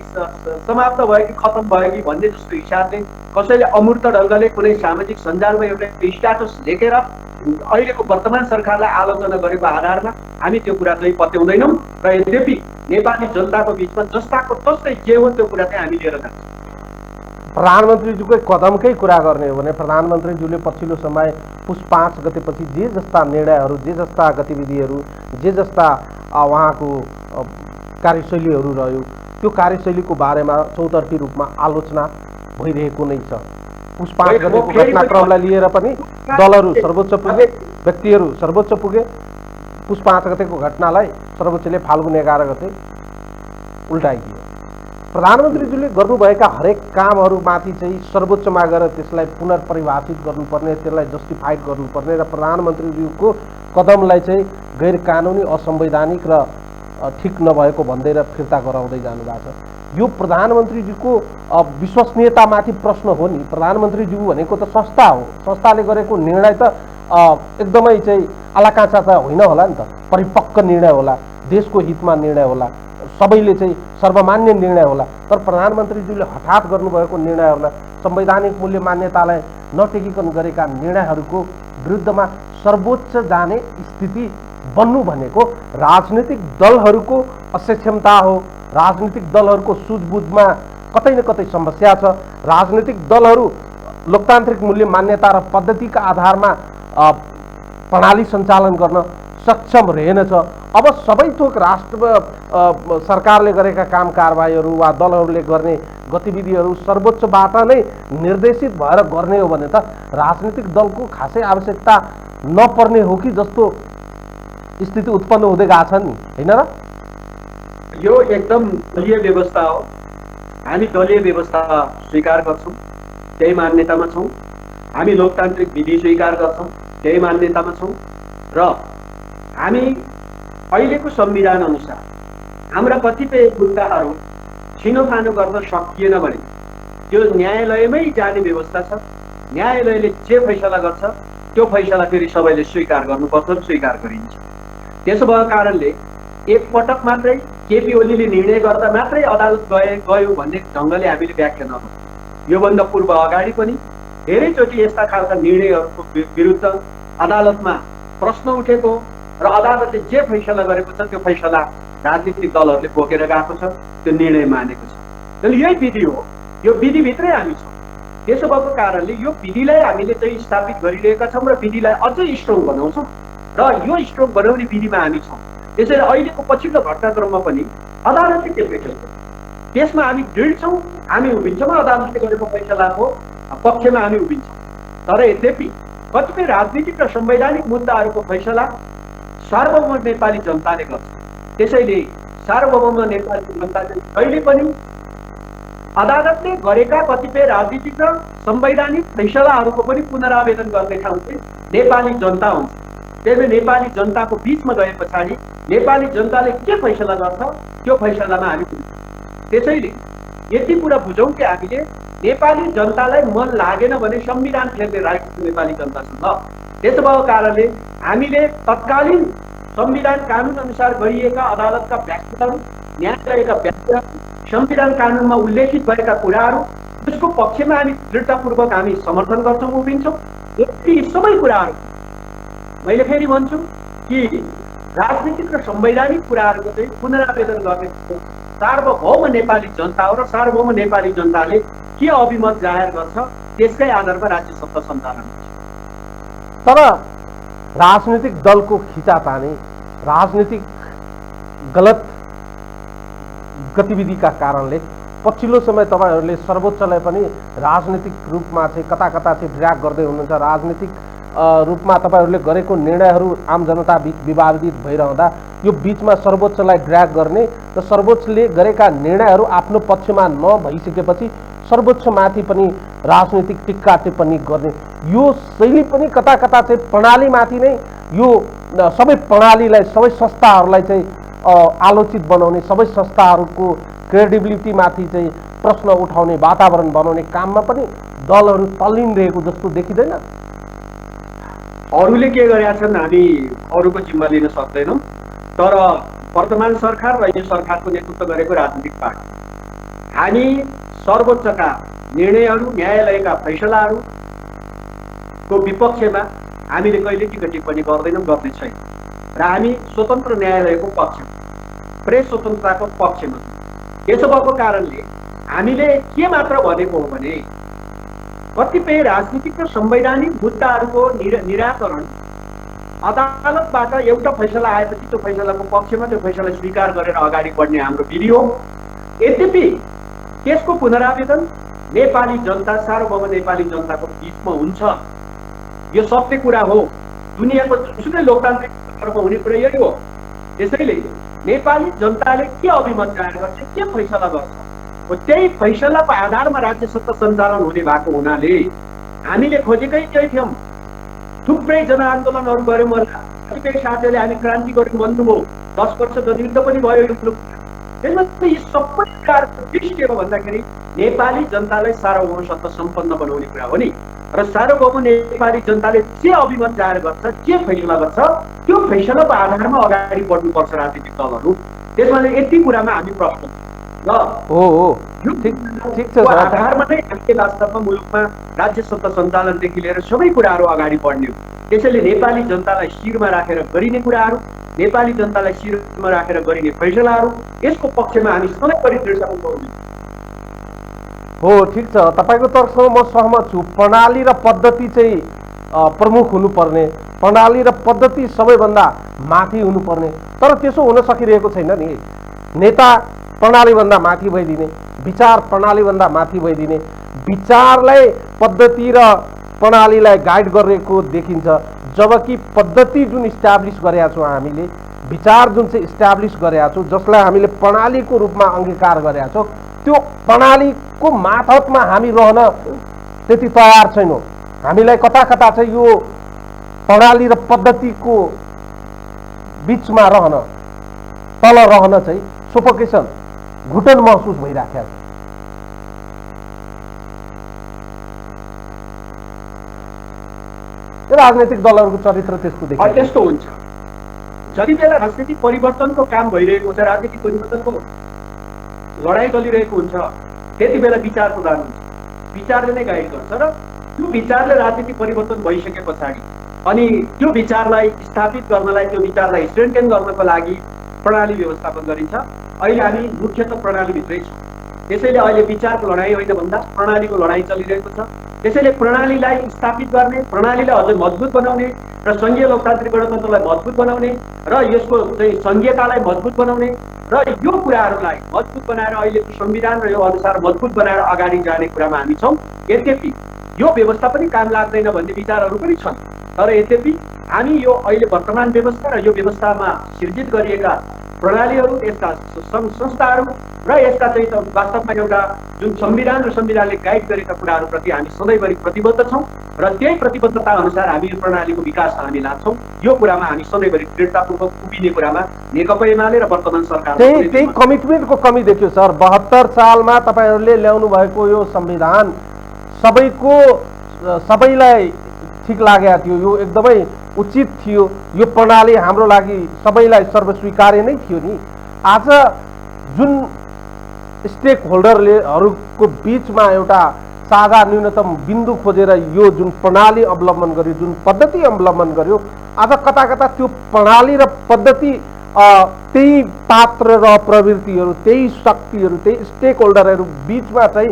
समाप्त भयो कि खत्म भयो कि भन्ने जस्तो हिसाबले कसैले अमूर्त ढङ्गले कुनै सामाजिक सञ्जालमा एउटा स्ट्याटस लेखेर अहिलेको वर्तमान सरकारलाई आलोचना गरेको आधारमा हामी त्यो कुरा चाहिँ पत्याउँदैनौँ र यद्यपि नेपाली जनताको बिचमा जस्ताको तस्तै जे हो त्यो कुरा चाहिँ हामी लिएर जान्छौँ। प्रधानमन्त्रीज्यूकै कदमकै कुरा गर्ने हो भने प्रधानमन्त्रीज्यूले पछिल्लो समय पुस 5 गतेपछि जे जस्ता निर्णयहरू, जे जस्ता गतिविधिहरू, जे जस्ता उहाँको कार्यशैलीहरू रह्यो, त्यो कार्यशैलीको बारेमा चौतर्फी रूपमा आलोचना भइरहेको नै छ। पुस 5 गतेको घटनाक्रमलाई लिएर पनि दलहरू सर्वोच्च पुगे, व्यक्तिहरू सर्वोच्च पुगे। पुस 5 गतेको घटनालाई सर्वोच्चले फाल्गुन 11 गते उल्टाइदियो। प्रधानमन्त्रीज्यूले गर्नुभएका हरेक कामहरूमाथि चाहिँ सर्वोच्चमा गएर त्यसलाई पुनर्परिभाषित गर्नुपर्ने, त्यसलाई जस्टिफाइड गर्नुपर्ने र प्रधानमन्त्रीज्यूको कदमलाई चाहिँ गैर कानुनी, असंवैधानिक र ठिक नभएको भन्दै र फिर्ता गराउँदै जानुभएको छ। यो प्रधानमन्त्रीज्यूको विश्वसनीयतामाथि प्रश्न हो नि। प्रधानमन्त्रीज्यू भनेको त संस्था हो, संस्थाले गरेको निर्णय त एकदमै चाहिँ आलाकाँचा त होइन होला नि त, परिपक्व निर्णय होला, देशको हितमा निर्णय होला, सबैले चाहिँ सर्वमान्य निर्णय होला। तर प्रधानमन्त्रीज्यूले हठात गर्नुभएको निर्णयहरूलाई, संवैधानिक मूल्य मान्यतालाई नटेकिकन गरेका निर्णयहरूको विरुद्धमा सर्वोच्च जाने स्थिति बन्नु भनेको राजनीतिक दलहरूको असक्षमता हो। राजनीतिक दलहरूको सुझबुझमा कतै न कतै समस्या छ। राजनीतिक दलहरू लोकतान्त्रिक मूल्य मान्यता र पद्धतिका आधारमा प्रणाली सञ्चालन गर्न सक्षम रहेनछ। अब सबै थोक राष्ट्र सरकारले गरेका काम कारबाहीहरू वा दलहरूले गर्ने गतिविधिहरू सर्वोच्चबाट नै निर्देशित भएर गर्ने हो भने त राजनीतिक दलको खासै आवश्यकता नपर्ने हो कि जस्तो स्थिति उत्पन्न हुँदै गएको छ नि, होइन र? यो एकदम दलीय व्यवस्था हो। हामी दलीय व्यवस्था स्वीकार गर्छौँ, त्यही मान्यतामा छौँ। हामी लोकतान्त्रिक विधि स्वीकार गर्छौँ, त्यही मान्यतामा छौँ र हामी अहिलेको संविधान अनुसार हाम्रा कतिपय मुद्दाहरू छिनोफानो गर्न सकिएन भने त्यो न्यायालयमै जाने व्यवस्था छ। न्यायालयले जे फैसला गर्छ त्यो फैसला फेरि सबैले स्वीकार गर्नुपर्छ, स्वीकार गरिन्छ। त्यसो भएको कारणले एकपटक मात्रै केपी ओलीले निर्णय गर्दा मात्रै अदालत गयो भन्ने ढङ्गले हामीले व्याख्या नगर्छौँ। योभन्दा पूर्व अगाडि पनि धेरैचोटि यस्ता खालका निर्णयहरूको विरुद्ध अदालतमा प्रश्न उठेको र अदालतले जे फैसला गरेको छ त्यो फैसला राजनीतिक दलहरूले बोकेर गएको छ, त्यो निर्णय मानेको छ। त्यसले यही विधि हो, यो विधिभित्रै हामी छौँ। त्यसो भएको कारणले यो विधिलाई हामीले चाहिँ स्थापित गरिरहेका छौँ र विधिलाई अझै स्ट्रङ बनाउँछौँ र यो स्ट्रङ बनाउने विधिमा हामी छौँ। त्यसैले अहिलेको पछिल्लो घटनाक्रममा पनि अदालतले के फैसला गर्छ त्यसमा हामी दृढ छौँ, हामी उभिन्छौँ, अदालतले गरेको फैसलाको पक्षमा हामी उभिन्छौँ। तर यद्यपि कतिपय राजनीतिक र संवैधानिक मुद्दाहरूको फैसला सार्वभौम नेपाली जनताले गर्छ। त्यसैले सार्वभौम नेपाली जनताले कहिले पनि अदालतले गरेका कतिपय राजनीतिक र संवैधानिक फैसलाहरूको पनि पुनरावेदन गर्ने ठाउँ चाहिँ नेपाली जनता हुन्छ। त्यसले नेपाली जनताको बिचमा गए पछाडि नेपाली जनताले के फैसला गर्छ त्यो फैसलामा हामी बुझ्छौँ। त्यसैले यति कुरा बुझौँ कि हामीले नेपाली जनतालाई मन लागेन भने संविधान फेर्ने राइट नेपाली जनतासँग। त्यसो भएको कारणले हामीले तत्कालीन संविधान कानुन अनुसार गरिएका अदालतका व्याख्याहरू, न्यायालयका व्याख्याहरू, संविधान कानुनमा उल्लेखित भएका कुराहरू, त्यसको पक्षमा हामी दृढतापूर्वक हामी समर्थन गर्छौँ, उभिन्छौँ। यी सबै कुराहरू मैले फेरि भन्छु कि राजनीतिक र संवैधानिक कुराहरूको चाहिँ पुनरावेदन गर्ने सार्वभौम नेपाली जनता हो र सार्वभौम नेपाली जनताले के अभिमत जाहेर गर्छ त्यसकै आधारमा राज्य सत्ता सञ्चालन हुन्छ। तर राजनीतिक दलको खिचातानी, राजनीतिक गलत गतिविधिका कारणले पछिल्लो समय तपाईँहरूले सर्वोच्चलाई पनि राजनीतिक रूपमा चाहिँ कता कता चाहिँ ड्र्याग गर्दै हुनुहुन्छ। राजनीतिक रूपमा तपाईहरूले गरेको निर्णयहरू आम जनता बीच विवादित भइरहँदा यो बीचमा सर्वोच्चलाई ड्र्याग गर्ने र सर्वोच्चले गरेका निर्णयहरू आफ्नो पक्षमा नभइसकेपछि सर्वोच्चमाथि पनि राजनीतिक टिक्का टिप्पणी गर्ने यो शैली पनि कता कता चाहिँ प्रणालीमाथि नै यो सबै प्रणालीलाई सबै संस्थाहरूलाई चाहिँ आलोचित बनाउने सबै संस्थाहरूको क्रेडिबिलिटीमाथि चाहिँ प्रश्न उठाउने वातावरण बनाउने काममा पनि दलहरू तल्लीन रहेको जस्तो देखिँदैन। अरूले के गरेका छन् हामी अरूको जिम्मा लिन सक्दैनौँ, तर वर्तमान सरकार र यो सरकारको नेतृत्व गरेको राजनीतिक पार्टी हामी सर्वोच्चका निर्णयहरू न्यायालयका फैसलाहरूको विपक्षमा हामीले कहिले टिका टिप्पणी गर्दैनौँ, गर्ने छैन र हामी स्वतन्त्र न्यायालयको पक्षमा प्रेस स्वतन्त्रताको पक्षमा। यसो भएको कारणले हामीले के मात्र भनेको हो भने कतिपय राजनीतिक र संवैधानिक मुद्दाहरूको निराकरण अदालतबाट एउटा फैसला आएपछि त्यो फैसलाको पक्षमा त्यो फैसला स्वीकार गरेर अगाडि बढ्ने हाम्रो विधि हो। यद्यपि त्यसको पुनरावेदन नेपाली जनता सार्वभौम नेपाली जनताको बिचमा हुन्छ, यो सत्य कुरा हो। दुनियाँको जुनसुकै लोकतान्त्रिक तर्फमा हुने कुरा यही हो। त्यसैले नेपाली जनताले के अभिमत जाहेर गर्छ, के फैसला गर्छ, त्यही फैसलाको आधारमा राज्य सत्ता सञ्चालन हुने भएको हुनाले हामीले खोजेकै त्यही थियौँ। थुप्रै जनआन्दोलनहरू गऱ्यौँ होला, कतिपय साथीहरूले हामी क्रान्ति गऱ्यौँ भन्नुभयो, 10 वर्ष जनयुद्ध पनि भयो यो मुलुकमा। त्यसमा यी सबै कुराहरूको दृष्टि के हो भन्दाखेरि नेपाली जनतालाई सार्वभौम सत्ता सम्पन्न बनाउने कुरा हो नि। र सार्वभौम नेपाली जनताले जे अभिमत जाहेर गर्छ, जे फैसला गर्छ, त्यो फैसलाको आधारमा अगाडि बढ्नुपर्छ राजनीतिक दलहरू। त्यसमा यति कुरामा हामी प्रश्न आधारमा नै हामीले वास्तवमा मुलुकमा राज्य सत्ता सञ्चालनदेखि लिएर सबै कुराहरू अगाडि बढ्ने हो। त्यसैले नेपाली जनतालाई शिरमा राखेर गरिने कुराहरू, नेपाली जनतालाई शिरमा राखेर गरिने फैसलाहरू, यसको पक्षमा हामी सधैँभरि दृढतापूर्वक हुन्छौँ। हो, ठिक छ, तपाईँको तर्फसँग म सहमत छु। प्रणाली र पद्धति चाहिँ प्रमुख हुनुपर्ने, प्रणाली र पद्धति सबैभन्दा माथि हुनुपर्ने, तर त्यसो हुन सकिरहेको छैन नि। नेता प्रणालीभन्दा माथि भइदिने, विचार प्रणालीभन्दा माथि भइदिने, विचारलाई पद्धति र प्रणालीलाई गाइड गरेको देखिन्छ, जबकि पद्धति जुन इस्टाब्लिस गरेका छौँ हामीले, विचार जुन चाहिँ इस्टाब्लिस गरेका छौँ, जसलाई हामीले प्रणालीको रूपमा अङ्गीकार गरेका छौँ, त्यो प्रणालीको मातहतमा हामी रहन त्यति तयार छैनौँ। हामीलाई कता कता चाहिँ यो प्रणाली र पद्धतिको बिचमा रहन, तल रहन चाहिँ सोफोकेसन, घुटन महसुस भइराखेको छ। राजनैतिक दलहरूको चरित्र त्यस्तो देखिन्छ। त्यस्तो हुन्छ जति बेला राजनीतिक परिवर्तनको काम भइरहेको हुन्छ, राजनीतिक परिवर्तनको लडाइँ चलिरहेको हुन्छ, त्यति बेला विचार प्रधान हुन्छ, विचारले नै गाइड गर्छ। र त्यो विचारले राजनीतिक परिवर्तन भइसके पछाडि अनि त्यो विचारलाई स्थापित गर्नलाई, त्यो विचारलाई स्ट्रेन्थेन गर्नको लागि प्रणाली व्यवस्थापन गरिन्छ। अहिले हामी मुख्यतः प्रणालीभित्रै छौँ। त्यसैले अहिले विचारको लडाइँ होइन भन्दा प्रणालीको लडाइँ चलिरहेको छ। त्यसैले प्रणालीलाई स्थापित गर्ने, प्रणालीलाई अझै मजबुत बनाउने र सङ्घीय लोकतान्त्रिक गणतन्त्रलाई मजबुत बनाउने र यसको चाहिँ सङ्घीयतालाई मजबुत बनाउने र यो कुराहरूलाई मजबुत बनाएर अहिलेको संविधान र यो अनुसार मजबुत बनाएर अगाडि जाने कुरामा हामी छौँ। यद्यपि यो व्यवस्था पनि काम लाग्दैन भन्ने विचारहरू पनि छन्, तर यद्यपि हामी यो अहिले वर्तमान व्यवस्था र यो व्यवस्थामा सिर्जित गरिएका प्रणालीहरू, यसका संस्थाहरू र यसका चाहिँ वास्तवमा एउटा जुन संविधान र संविधानले गाइड गरेका कुराहरूप्रति हामी सधैँभरि प्रतिबद्ध छौँ र त्यही प्रतिबद्धता अनुसार हामी यो प्रणालीको विकासमा हामी लाग्छौँ। यो कुरामा हामी सधैँभरि दृढतापूर्वक उभिने कुरामा नेकपा एमाले र वर्तमान सरकार त्यही कमिटमेन्टको कमी देखियो सर। 72 सालमा तपाईँहरूले ल्याउनु भएको यो संविधान सबैलाई ठिक लागेको थियो, यो एकदमै उचित थियो, यो प्रणाली हाम्रो लागि सबैलाई सर्वस्वीकार्य नै थियो नि। आज जुन स्टेक होल्डरहरूको बिचमा एउटा साझा न्यूनतम बिन्दु खोजेर यो जुन प्रणाली अवलम्बन गर्यो, जुन पद्धति अवलम्बन गर्यो, आज कता कता त्यो प्रणाली र पद्धति त्यही पात्र र प्रवृत्तिहरू, त्यही शक्तिहरू, त्यही स्टेक होल्डरहरू बिचमा चाहिँ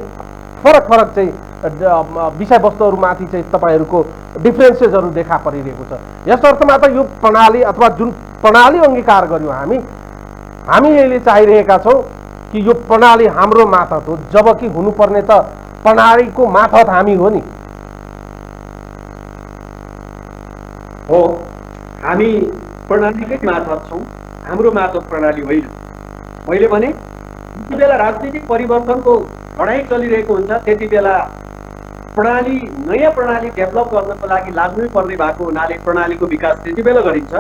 फरक चाहिँ विषयवस्तुहरूमाथि चाहिँ तपाईँहरूको डिफ्रेन्सेसहरू देखा परिरहेको छ। यस अर्थमा त यो प्रणाली अथवा जुन प्रणाली अङ्गीकार गर्यौँ हामी यहिले चाहिरहेका छौँ कि यो प्रणाली हाम्रो मातहत हो, जबकि हुनुपर्ने त प्रणालीको मातहत हामी हो नि। हो हामी प्रणालीकै मार्फत छौँ, हाम्रो मार्फत प्रणाली होइन। मैले भने जति बेला राजनीतिक परिवर्तनको लडाइँ चलिरहेको हुन्छ त्यति बेला प्रणाली नयाँ प्रणाली डेभलप गर्नको लागि लाग्नै पर्ने भएको हुनाले प्रणालीको विकास त्यति बेला गरिन्छ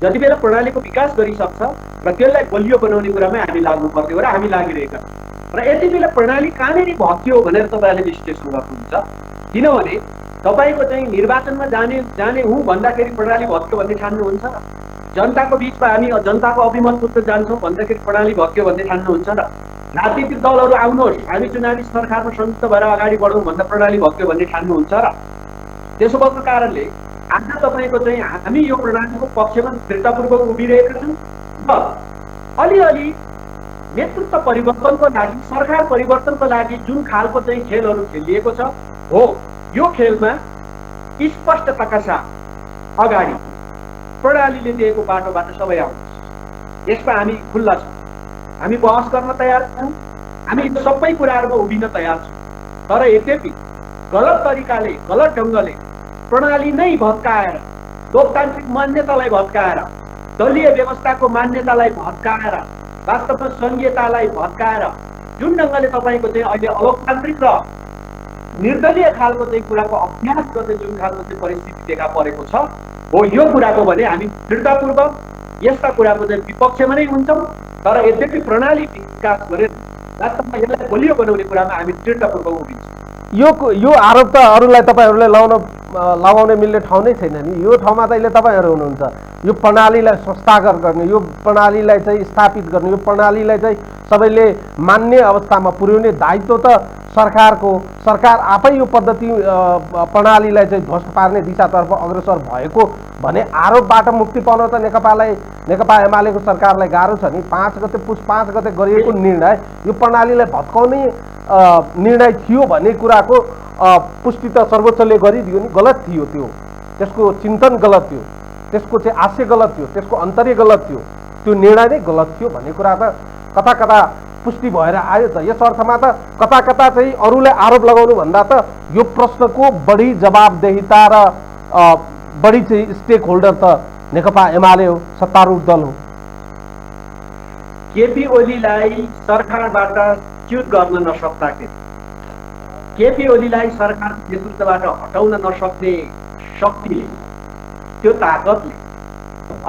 जति बेला प्रणालीको विकास गरिसक्छ र त्यसलाई बलियो बनाउने कुरामै हामी लाग्नुपर्ने हो र हामी लागिरहेका छौँ। र यति बेला प्रणाली कहाँनिर भत्कियो भनेर तपाईँले विश्लेषण गर्नुहुन्छ। किनभने तपाईँको चाहिँ निर्वाचनमा जाने हुँ भन्दाखेरि प्रणाली भत्क्यो भन्ने ठान्नुहुन्छ, जनताको बिचमा हामी जनताको अभिमत बुझ्न जान्छौँ भन्दाखेरि प्रणाली भत्क्यो भन्ने ठान्नुहुन्छ र राजनीतिक दलहरू आउनुहोस् हामी चुनावी सरकारमा संयुक्त भएर अगाडि बढौँ भन्दा प्रणाली भत्क्यो भन्ने ठान्नुहुन्छ र त्यसो भएको कारणले आज तपाईँको चाहिँ हामी यो प्रणालीको पक्षमा दृढतापूर्वक उभिरहेका छौँ र अलिअलि नेतृत्व परिवर्तनको लागि सरकार परिवर्तनको लागि जुन खालको चाहिँ खेलहरू खेलिएको छ हो यो खेलमा स्पष्टताका साथ अगाडि प्रणालीले दिएको बाटोबाट सबै आउनुहोस्, यसमा हामी खुल्ला छौँ, हामी बहस गर्न तयार छौँ, हामी सबै कुराहरूमा उभिन तयार छौँ। तर यद्यपि गलत तरिकाले गलत ढङ्गले प्रणाली नै भत्काएर लोकतान्त्रिक मान्यतालाई भत्काएर दलीय व्यवस्थाको मान्यतालाई भत्काएर वास्तवमा सङ्घीयतालाई भत्काएर जुन ढङ्गले तपाईँको चाहिँ अहिले अलोकतान्त्रिक र निर्दलीय खालको चाहिँ कुराको अभ्यास गर्ने जुन खालको चाहिँ परिस्थिति देखा परेको छ हो यो कुराको भने हामी दृढतापूर्वक यस्ता कुराको चाहिँ विपक्षमा नै हुन्छौँ। तर यद्यपि प्रणाली विकास गरेर वास्तवमा यसलाई बलियो बनाउने कुरामा हामी दृढतापूर्वक उभिन्छौँ। यो आरोप त अरूलाई तपाईँहरूले लगाउन मिल्ने ठाउँ नै छैन नि। यो ठाउँमा त अहिले तपाईँहरू हुनुहुन्छ। यो प्रणालीलाई संस्थागत गर्ने, यो प्रणालीलाई चाहिँ स्थापित गर्ने, यो प्रणालीलाई चाहिँ सबैले मान्ने अवस्थामा पुर्याउने दायित्व त सरकारको। सरकार आफै यो पद्धति प्रणालीलाई चाहिँ ध्वस्त पार्ने दिशातर्फ अग्रसर भएको भने आरोपबाट मुक्ति पाउन त नेकपा एमालेको सरकारलाई गाह्रो छ नि। 5 गते पुस 5 गते गरिएको निर्णय यो प्रणालीलाई भत्काउने निर्णय थियो भन्ने कुराको पुष्टि त सर्वोच्चले गरिदियो नि। गलत थियो त्यो, त्यसको चिन्तन गलत थियो, त्यसको चाहिँ आशय गलत थियो, त्यसको अन्तर्य गलत थियो, त्यो निर्णय नै गलत थियो भन्ने कुरा त कता कता पुष्टि भएर आयो त। यस अर्थमा त कता कता चाहिँ अरूलाई आरोप लगाउनु भन्दा त यो प्रश्नको बढी जवाबदेहिता र बढी चाहिँ स्टेक होल्डर त नेकपा एमाले हो, सत्तारूढ दल हो। केपी ओलीलाई सरकारबाट च्युत गर्न नसक्दाखेरि, केपी ओलीलाई सरकार नेतृत्वबाट हटाउन नसक्ने शक्तिले, त्यो ताकतले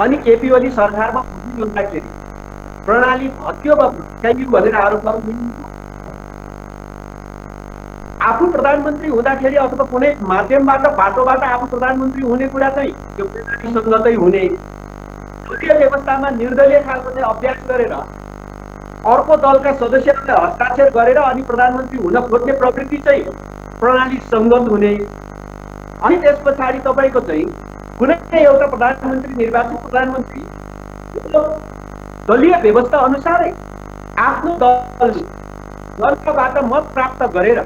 अनि केपी ओली सरकारमा पुग्दाखेरि प्रणाली भत्क्यो वा भत्काइयो भनेर आरोप गर्नु आफू प्रधानमन्त्री हुँदाखेरि अथवा कुनै माध्यमबाट बाटोबाट आफू प्रधानमन्त्री हुने कुरा चाहिँ त्यो प्रणालीसँगै हुने, दलीय व्यवस्थामा निर्दलीय खालको चाहिँ अभ्यास गरेर अर्को दलका सदस्यहरूले हस्ताक्षर गरेर अनि प्रधानमन्त्री हुन खोज्ने प्रवृत्ति चाहिँ प्रणाली सङ्गत हुने, अनि त्यस पछाडि तपाईँको चाहिँ कुनै एउटा प्रधानमन्त्री निर्वाचित प्रधानमन्त्री दलीय व्यवस्था अनुसारै आफ्नो दलबाट मत प्राप्त गरेर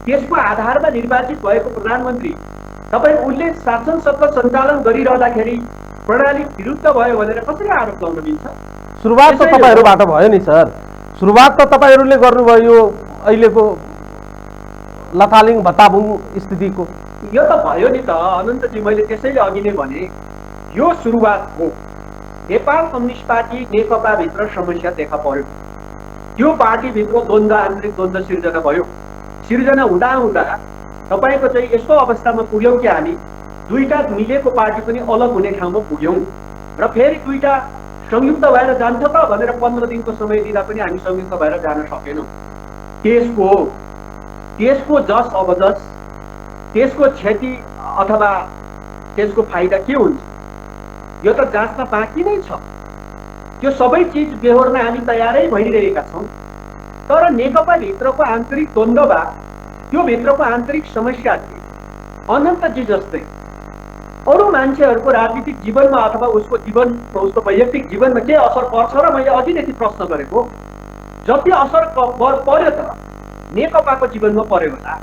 त्यसको आधारमा निर्वाचित भएको प्रधानमन्त्री तपाईँ उसले शासन सत्ता सञ्चालन गरिरहँदाखेरि प्रणाली विरुद्ध भयो भनेर कसरी आरोप गर्न मिल्छ? सुरुवात त तपाईँहरूबाट भयो नि सर, सुरुवात त तपाईँहरूले गर्नुभयो अहिलेको लथालिङ भत्ताबुङ स्थितिको। यो त भयो नि त अनन्तजी, मैले त्यसैले अघि नै भने यो सुरुवात हो। नेपाल कम्युनिस्ट पार्टी नेकपाभित्र समस्या देखा पर्यो, त्यो पार्टीभित्र द्वन्द्व, आन्तरिक द्वन्द्व सिर्जना भयो। सिर्जना हुँदा हुँदा तपाईँको चाहिँ यस्तो अवस्थामा पुग्यौँ कि हामी दुईटा मिलेको पार्टी पनि अलग हुने ठाउँमा पुग्यौँ र फेरि दुईटा संयुक्त भएर जान्छ त भनेर 15 दिनको समय दिँदा पनि हामी संयुक्त भएर जान सकेनौँ। त्यसको जस अबजस, त्यसको क्षति अथवा त्यसको फाइदा के हुन्छ यो त जाँच्न बाँकी नै छ। त्यो सबै चिज बेहोर्न हामी तयारै भइरहेका छौँ। तर नेकपा भित्रको आन्तरिक द्वन्द्वमा त्यो भित्रको आन्तरिक समस्या अनन्तजी जस्तै अरू मान्छेहरूको राजनीतिक जीवनमा अथवा उसको जीवनमा, उसको वैयक्तिक जीवनमा के असर पर्छ र मैले अघिदेखि प्रश्न गरेको जति असर पर्यो त नेकपाको जीवनमा पर्यो होला,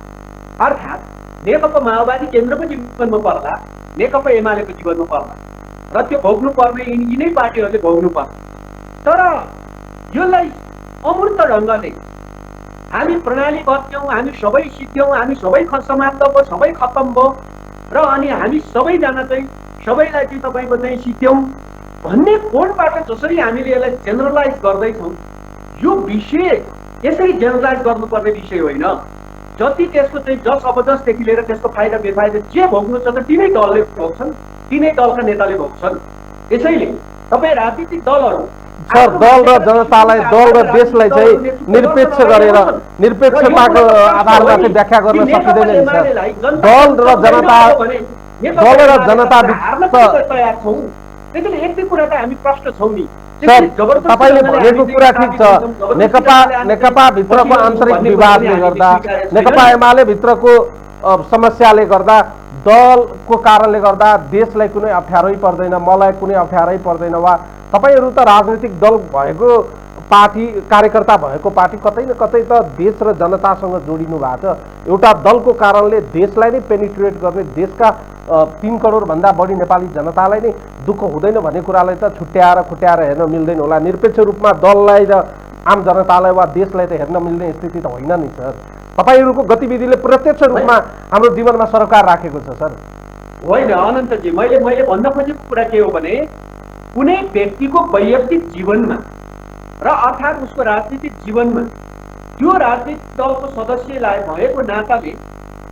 अर्थात् नेकपा माओवादी केन्द्रको जीवनमा पर्ला, नेकपा एमालेको जीवनमा पर्ला र त्यो भोग्नु पर्ने यिनै पार्टीहरूले भोग्नु पर्छ। तर यसलाई अमूर्त ढङ्गले हामी प्रणाली भत्क्यौँ, हामी सबै सिद्ध्यौँ, हामी सबै समाप्त भयो, सबै खत्तम भयो र अनि हामी सबैजना चाहिँ सबैलाई चाहिँ तपाईँको चाहिँ सिक्यौँ भन्ने कोणबाट जसरी हामीले यसलाई जेनरलाइज गर्दैछौँ, यो विषय यसरी जेनरलाइज गर्नुपर्ने विषय होइन। जति त्यसको चाहिँ जस अपजसदेखि लिएर त्यसको फाइदा बेफाइदा जे भोग्नु छ त तिनै दलले भोग्छन्, तिनै दलका नेताले भोग्छन्। त्यसैले तपाईँ राजनीतिक दलहरू सर, दल र जनतालाई, दल र देशलाई चाहिँ निरपेक्ष गरेर निरपेक्षताको आधारमा चाहिँ व्याख्या गर्न सकिँदैन नि सर। दल र जनता तयार छौँ। त्यसैले एक दुई कुरा त हामी प्रश्न छौँ नि सर। तपाईँले भनेको कुरा ठिक छ, नेकपा भित्रको आन्तरिक विवादले गर्दा, नेकपा एमाले भित्रको समस्याले गर्दा, दलको कारणले गर्दा देशलाई कुनै अप्ठ्यारै पर्दैन, मलाई कुनै अप्ठ्यारै पर्दैन, वा तपाईँहरू त राजनीतिक दल भएको पार्टी, कार्यकर्ता भएको पार्टी कतै न कतै त देश र जनतासँग जोडिनु भएको छ। एउटा दलको कारणले देशलाई नै पेनिट्रेट गर्ने, देशका 3 करोडभन्दा बढी नेपाली जनतालाई नै दुःख हुँदैन भन्ने कुरालाई त छुट्याएर खुट्याएर हेर्न मिल्दैन होला। निरपेक्ष रूपमा दललाई र आम जनतालाई वा देशलाई त हेर्न मिल्ने स्थिति त होइन नि सर। तपाईँहरूको गतिविधिले प्रत्यक्ष रूपमा हाम्रो जीवनमा सरोकार राखेको छ सर। होइन अनन्तजी, मैले भन्न खोजेको कुरा के हो भने कुनै व्यक्तिको वैयक्तिक जीवनमा र अर्थात् उसको राजनीतिक जीवनमा त्यो राजनीतिक दलको सदस्यलाई भएको नाताले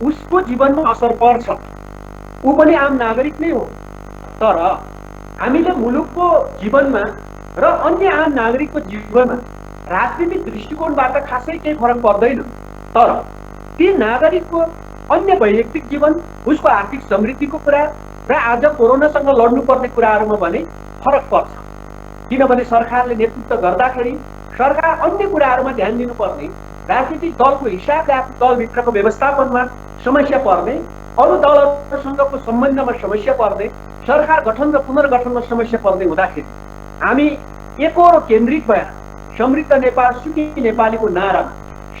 उसको जीवनमा असर पर्छ। ऊ पनि आम नागरिक नै हो। तर हामीले मुलुकको जीवनमा र अन्य आम नागरिकको जीवनमा राजनीतिक दृष्टिकोणबाट खासै केही फरक पर्दैन। तर ती नागरिकको अन्य वैयक्तिक जीवन, उसको आर्थिक समृद्धिको कुरा र आज कोरोनासँग लड्नुपर्ने कुराहरूमा भने फरक पर्छ। किनभने सरकारले नेतृत्व गर्दाखेरि सरकार अन्य कुराहरूमा ध्यान दिनुपर्ने, राजनीतिक दलको हिसाबले आफ्नो दलभित्रको व्यवस्थापनमा समस्या पर्ने, अरू दलहरूसँगको सम्बन्धमा समस्या पर्ने, सरकार गठन र पुनर्गठनमा समस्या पर्ने हुँदाखेरि हामी एकरो केन्द्रित भएर समृद्ध नेपाल सुखी नेपालीको नारामा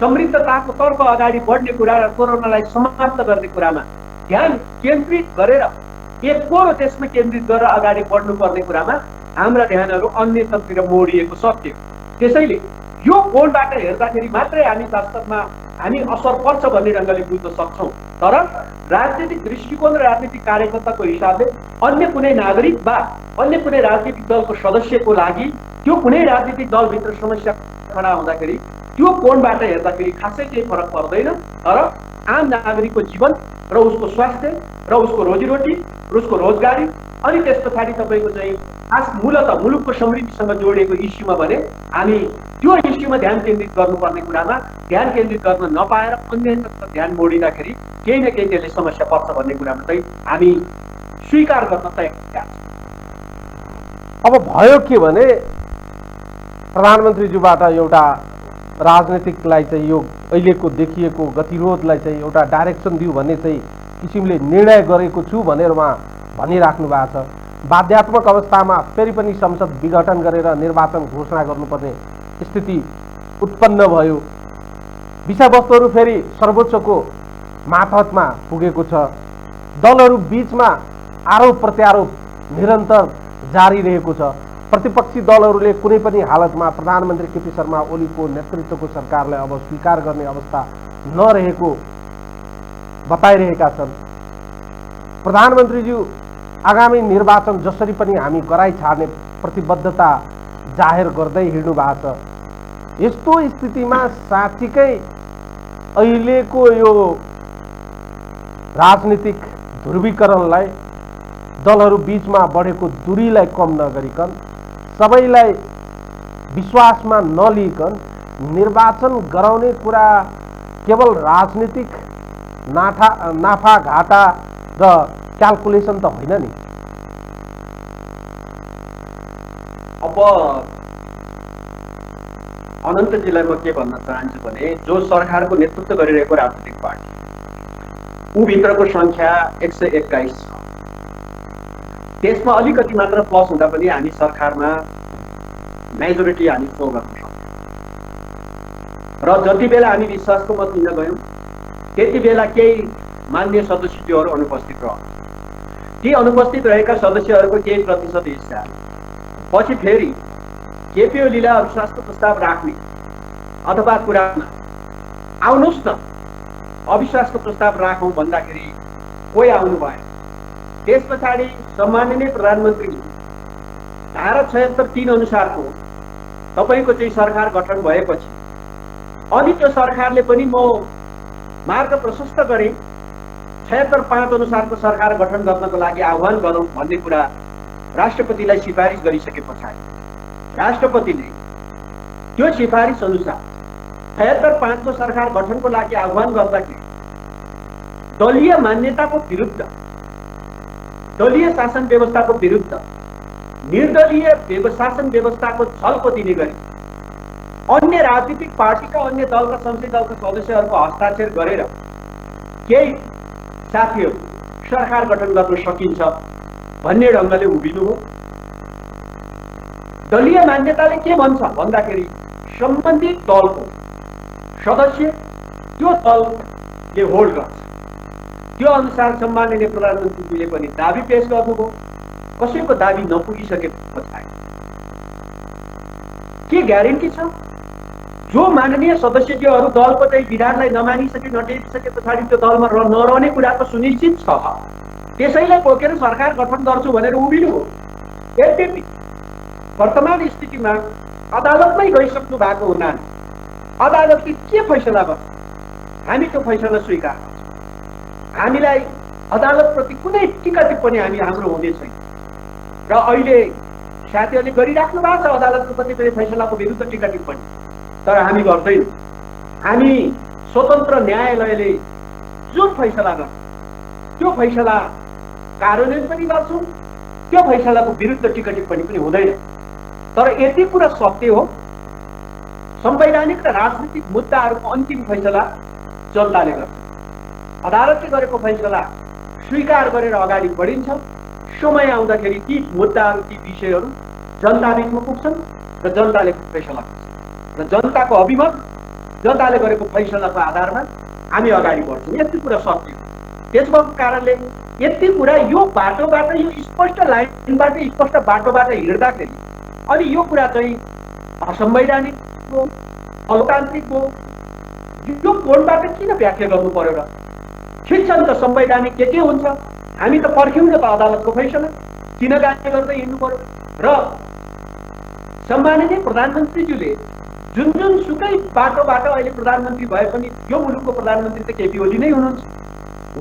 समृद्धताको तर्फ अगाडि बढ्ने कुरा र कोरोनालाई समाप्त गर्ने कुरामा ध्यान केन्द्रित गरेर एकरो त्यसमा केन्द्रित गरेर अगाडि बढ्नुपर्ने कुरामा हाम्रा ध्यानहरू अन्यतर्फतिर मोडिएको सत्य। त्यसैले यो कोणबाट हेर्दाखेरि मात्रै हामी वास्तवमा हामी असर पर्छ भन्ने ढङ्गले बुझ्न सक्छौँ। तर राजनीतिक दृष्टिकोण र राजनीतिक कार्यकर्ताको हिसाबले अन्य कुनै नागरिक वा अन्य कुनै राजनीतिक दलको सदस्यको लागि त्यो कुनै राजनीतिक दलभित्र समस्या खडा हुँदाखेरि त्यो कोणबाट हेर्दाखेरि खासै केही फरक पर्दैन। तर आम नागरिकको जीवन र उसको स्वास्थ्य र उसको रोजीरोटी र उसको रोजगारी अनि त्यस पछाडि तपाईँको चाहिँ खास मूलतः मुलुकको समृद्धिसँग जोडिएको इस्युमा भने हामी त्यो इस्युमा ध्यान केन्द्रित गर्नुपर्ने कुरामा ध्यान केन्द्रित गर्न नपाएर अन्यत्र ध्यान मोडिँदाखेरि केही न केही त्यसले समस्या पर्छ भन्ने कुरामा चाहिँ हामी स्वीकार गर्न तयार छौँ। अब भयो के भने प्रधानमन्त्रीज्यूबाट एउटा राजनीतिकलाई चाहिँ यो अहिलेको देखिएको गतिरोधलाई चाहिँ एउटा डाइरेक्सन दिऊ भन्ने चाहिँ किसिमले निर्णय गरेको छु भनेर उहाँ भनिराख्नु भएको छ। बाध्यात्मक अवस्थामा फेरि पनि संसद विघटन गरेर निर्वाचन घोषणा गर्नुपर्ने स्थिति उत्पन्न भयो। विषयवस्तुहरू फेरि सर्वोच्चको मातहतमा पुगेको छ। दलहरू बीचमा आरोप प्रत्यारोप निरन्तर जारी रहेको छ। प्रतिपक्षी दलहरूले कुनै पनि हालतमा प्रधानमन्त्री केपी शर्मा ओलीको नेतृत्वको सरकारलाई अब स्वीकार गर्ने अवस्था नरहेको बताइरहेका छन्। प्रधानमन्त्रीज्यू आगामी निर्वाचन जसरी पनि हामी गराइ छाड्ने प्रतिबद्धता जाहेर गर्दै हिँड्नु भएको छ। यस्तो स्थितिमा साँच्चीकै अहिलेको यो राजनीतिक ध्रुवीकरणलाई, दलहरू बीचमा बढेको दूरीलाई कम नगरिकन, सबैलाई विश्वासमा नलिइकन निर्वाचन गराउने कुरा केवल राजनीतिक नाफा घाटा र क्यालकुलेसन त होइन नि। अब अनन्तजीलाई म के भन्न चाहन्छु भने जो सरकारको नेतृत्व गरिरहेको राजनीतिक पार्टी ऊ भित्रको संख्या 121 छ। त्यसमा अलिकति मात्र प्लस हुँदा पनि हामी सरकारमा मेजोरिटी हामी शो गर्न सक्छौँ। र जति बेला हामी विश्वासको मत लिन गयौँ त्यति बेला केही मान्य सदस्यहरू अनुपस्थित रह, ती अनुपस्थित रहेका सदस्यहरूको केही प्रतिशत हिस्सा पछि फेरि केपी ओलीलाई अविश्वासको प्रस्ताव राख्ने अथवा कुरामा आउनुहोस् न अविश्वासको प्रस्ताव राखौँ भन्दाखेरि कोही आउनु भएन। त्यस पछाडि सम्माननीय प्रधानमन्त्रीले धारा 76(3) अनुसारको तपाईँको चाहिँ सरकार गठन भएपछि अनि त्यो सरकारले पनि म मार्ग प्रशस्त गरेँ 76(5) अनुसारको सरकार गठन गर्नको लागि आह्वान गरौँ भन्ने कुरा राष्ट्रपतिलाई सिफारिस गरिसके पछाडि राष्ट्रपतिले त्यो सिफारिस अनुसार 76(5) को सरकार गठनको लागि आह्वान गर्दाखेरि दलीय मान्यताको विरुद्ध, दलीय शासन व्यवस्थाको विरुद्ध, निर्दलीय शासन व्यवस्थाको झल्को दिने गरी अन्य राजनीतिक पार्टीका, अन्य दलका, संसदीय दलका सदस्यहरूको हस्ताक्षर गरेर केही साथीहरू सरकार गठन गर्न सकिन्छ भन्ने ढङ्गले उभिनु हो। दलीय मान्यताले के भन्छ भन्दाखेरि सम्बन्धित दलको सदस्य त्यो दलले होल्ड गर्छ। त्यो अनुसार सम्माननीय प्रधानमन्त्रीले पनि दाबी पेश गर्नुभयो। कसैको दाबी नपुगिसके पछाडि के ग्यारेन्टी छ जो माननीय सदस्यज्यूहरू दलको चाहिँ विधानलाई नमानिसके, नटेरिसके पछाडि त्यो दलमा नरहने कुरा त सुनिश्चित छ, त्यसैलाई बोकेर सरकार गठन गर्छु भनेर उभिनु हो। यद्यपि वर्तमान स्थितिमा अदालतमै गइसक्नु भएको हुनाले अदालतले के फैसला गर्छ हामी त्यो फैसला स्वीकार गर्छौँ। हामीलाई अदालतप्रति कुनै टीका टिप्पणी हाम्रो हुने छैन र अहिले साथीहरूले गरिराख्नु भएको छ अदालतको कतिपय फैसलाको विरुद्ध टीका टिप्पणी, तर हामी गर्दैनौँ। हामी स्वतन्त्र न्यायालयले जुन फैसला गर्छ त्यो फैसला कार्यान्वयन पनि गर्छौँ, त्यो फैसलाको विरुद्ध टीका टिप्पणी पनि हुँदैन। तर यति कुरा सत्य हो संवैधानिक र राजनीतिक मुद्दाहरूको अन्तिम फैसला जनताले गर्छ। अदालतले गरेको फैसला स्वीकार गरेर अगाडि बढिन्छ। समय आउँदाखेरि ती मुद्दाहरू, ती विषयहरू जनताबिचमा पुग्छन् र जनताले फैसला गर्छ र जनताको अभिमत, जनताले गरेको फैसलाको आधारमा हामी अगाडि बढ्छौँ। यति कुरा सत्य हो। त्यसको कारणले यति कुरा यो बाटोबाट, यो स्पष्ट लाइनबाट, स्पष्ट बाटोबाट हिँड्दाखेरि अनि यो कुरा चाहिँ असंवैधानिक हो, अलोकतान्त्रिक हो, यो कोणबाट किन व्याख्या गर्नु पर्यो र? ठिक छ नि त, संवैधानिक के हुन्छ हामी त पर्ख्यौँ न त अदालतको फैसला, किन गाली गर्दै हिँड्नु पर्यो? र सम्माननीय प्रधानमन्त्रीज्यूले जुन जुन सुकै बाटोबाट अहिले प्रधानमन्त्री भए पनि यो मुलुकको प्रधानमन्त्री त केपी ओली नै हुनुहुन्छ।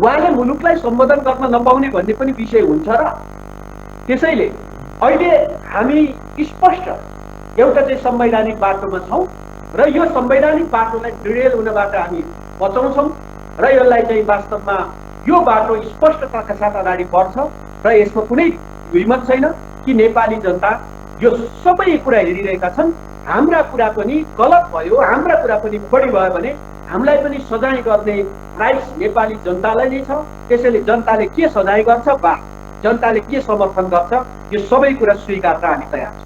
उहाँले मुलुकलाई सम्बोधन गर्न नपाउने भन्ने पनि विषय हुन्छ र त्यसैले अहिले हामी स्पष्ट एउटा चाहिँ संवैधानिक बाटोमा छौँ र यो संवैधानिक बाटोलाई डिरेल हुनबाट हामी बचाउँछौँ र यसलाई चाहिँ वास्तवमा यो बाटो स्पष्टताका साथ अगाडि बढ्छ र यसमा कुनै दुईमत छैन कि नेपाली जनता यो सबै कुरा हेरिरहेका छन्। हाम्रा कुरा पनि गलत भयो, हाम्रा कुरा पनि बढी भयो भने हामीलाई पनि सजाय गर्ने राइट्स नेपाली जनतालाई नै छ। त्यसैले जनताले के सजाय गर्छ वा जनताले के समर्थन गर्छ यो सबै कुरा स्वीकार हामी तयार छौँ।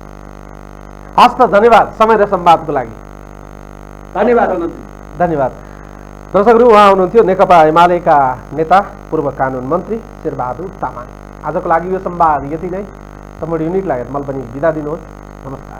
हस् त, धन्यवाद समय र संवादको लागि। धन्यवाद अनन्त। धन्यवाद। दर्शकहरू, उहाँ हुनुहुन्थ्यो नेकपा एमालेका नेता पूर्व कानुन मन्त्री शेरबहादुर तामाङ। आजको लागि यो संवाद यति नै। सम्पूर्ण युनिट लागत मलाई पनि बिदा दिनुहोस्। नमस्कार।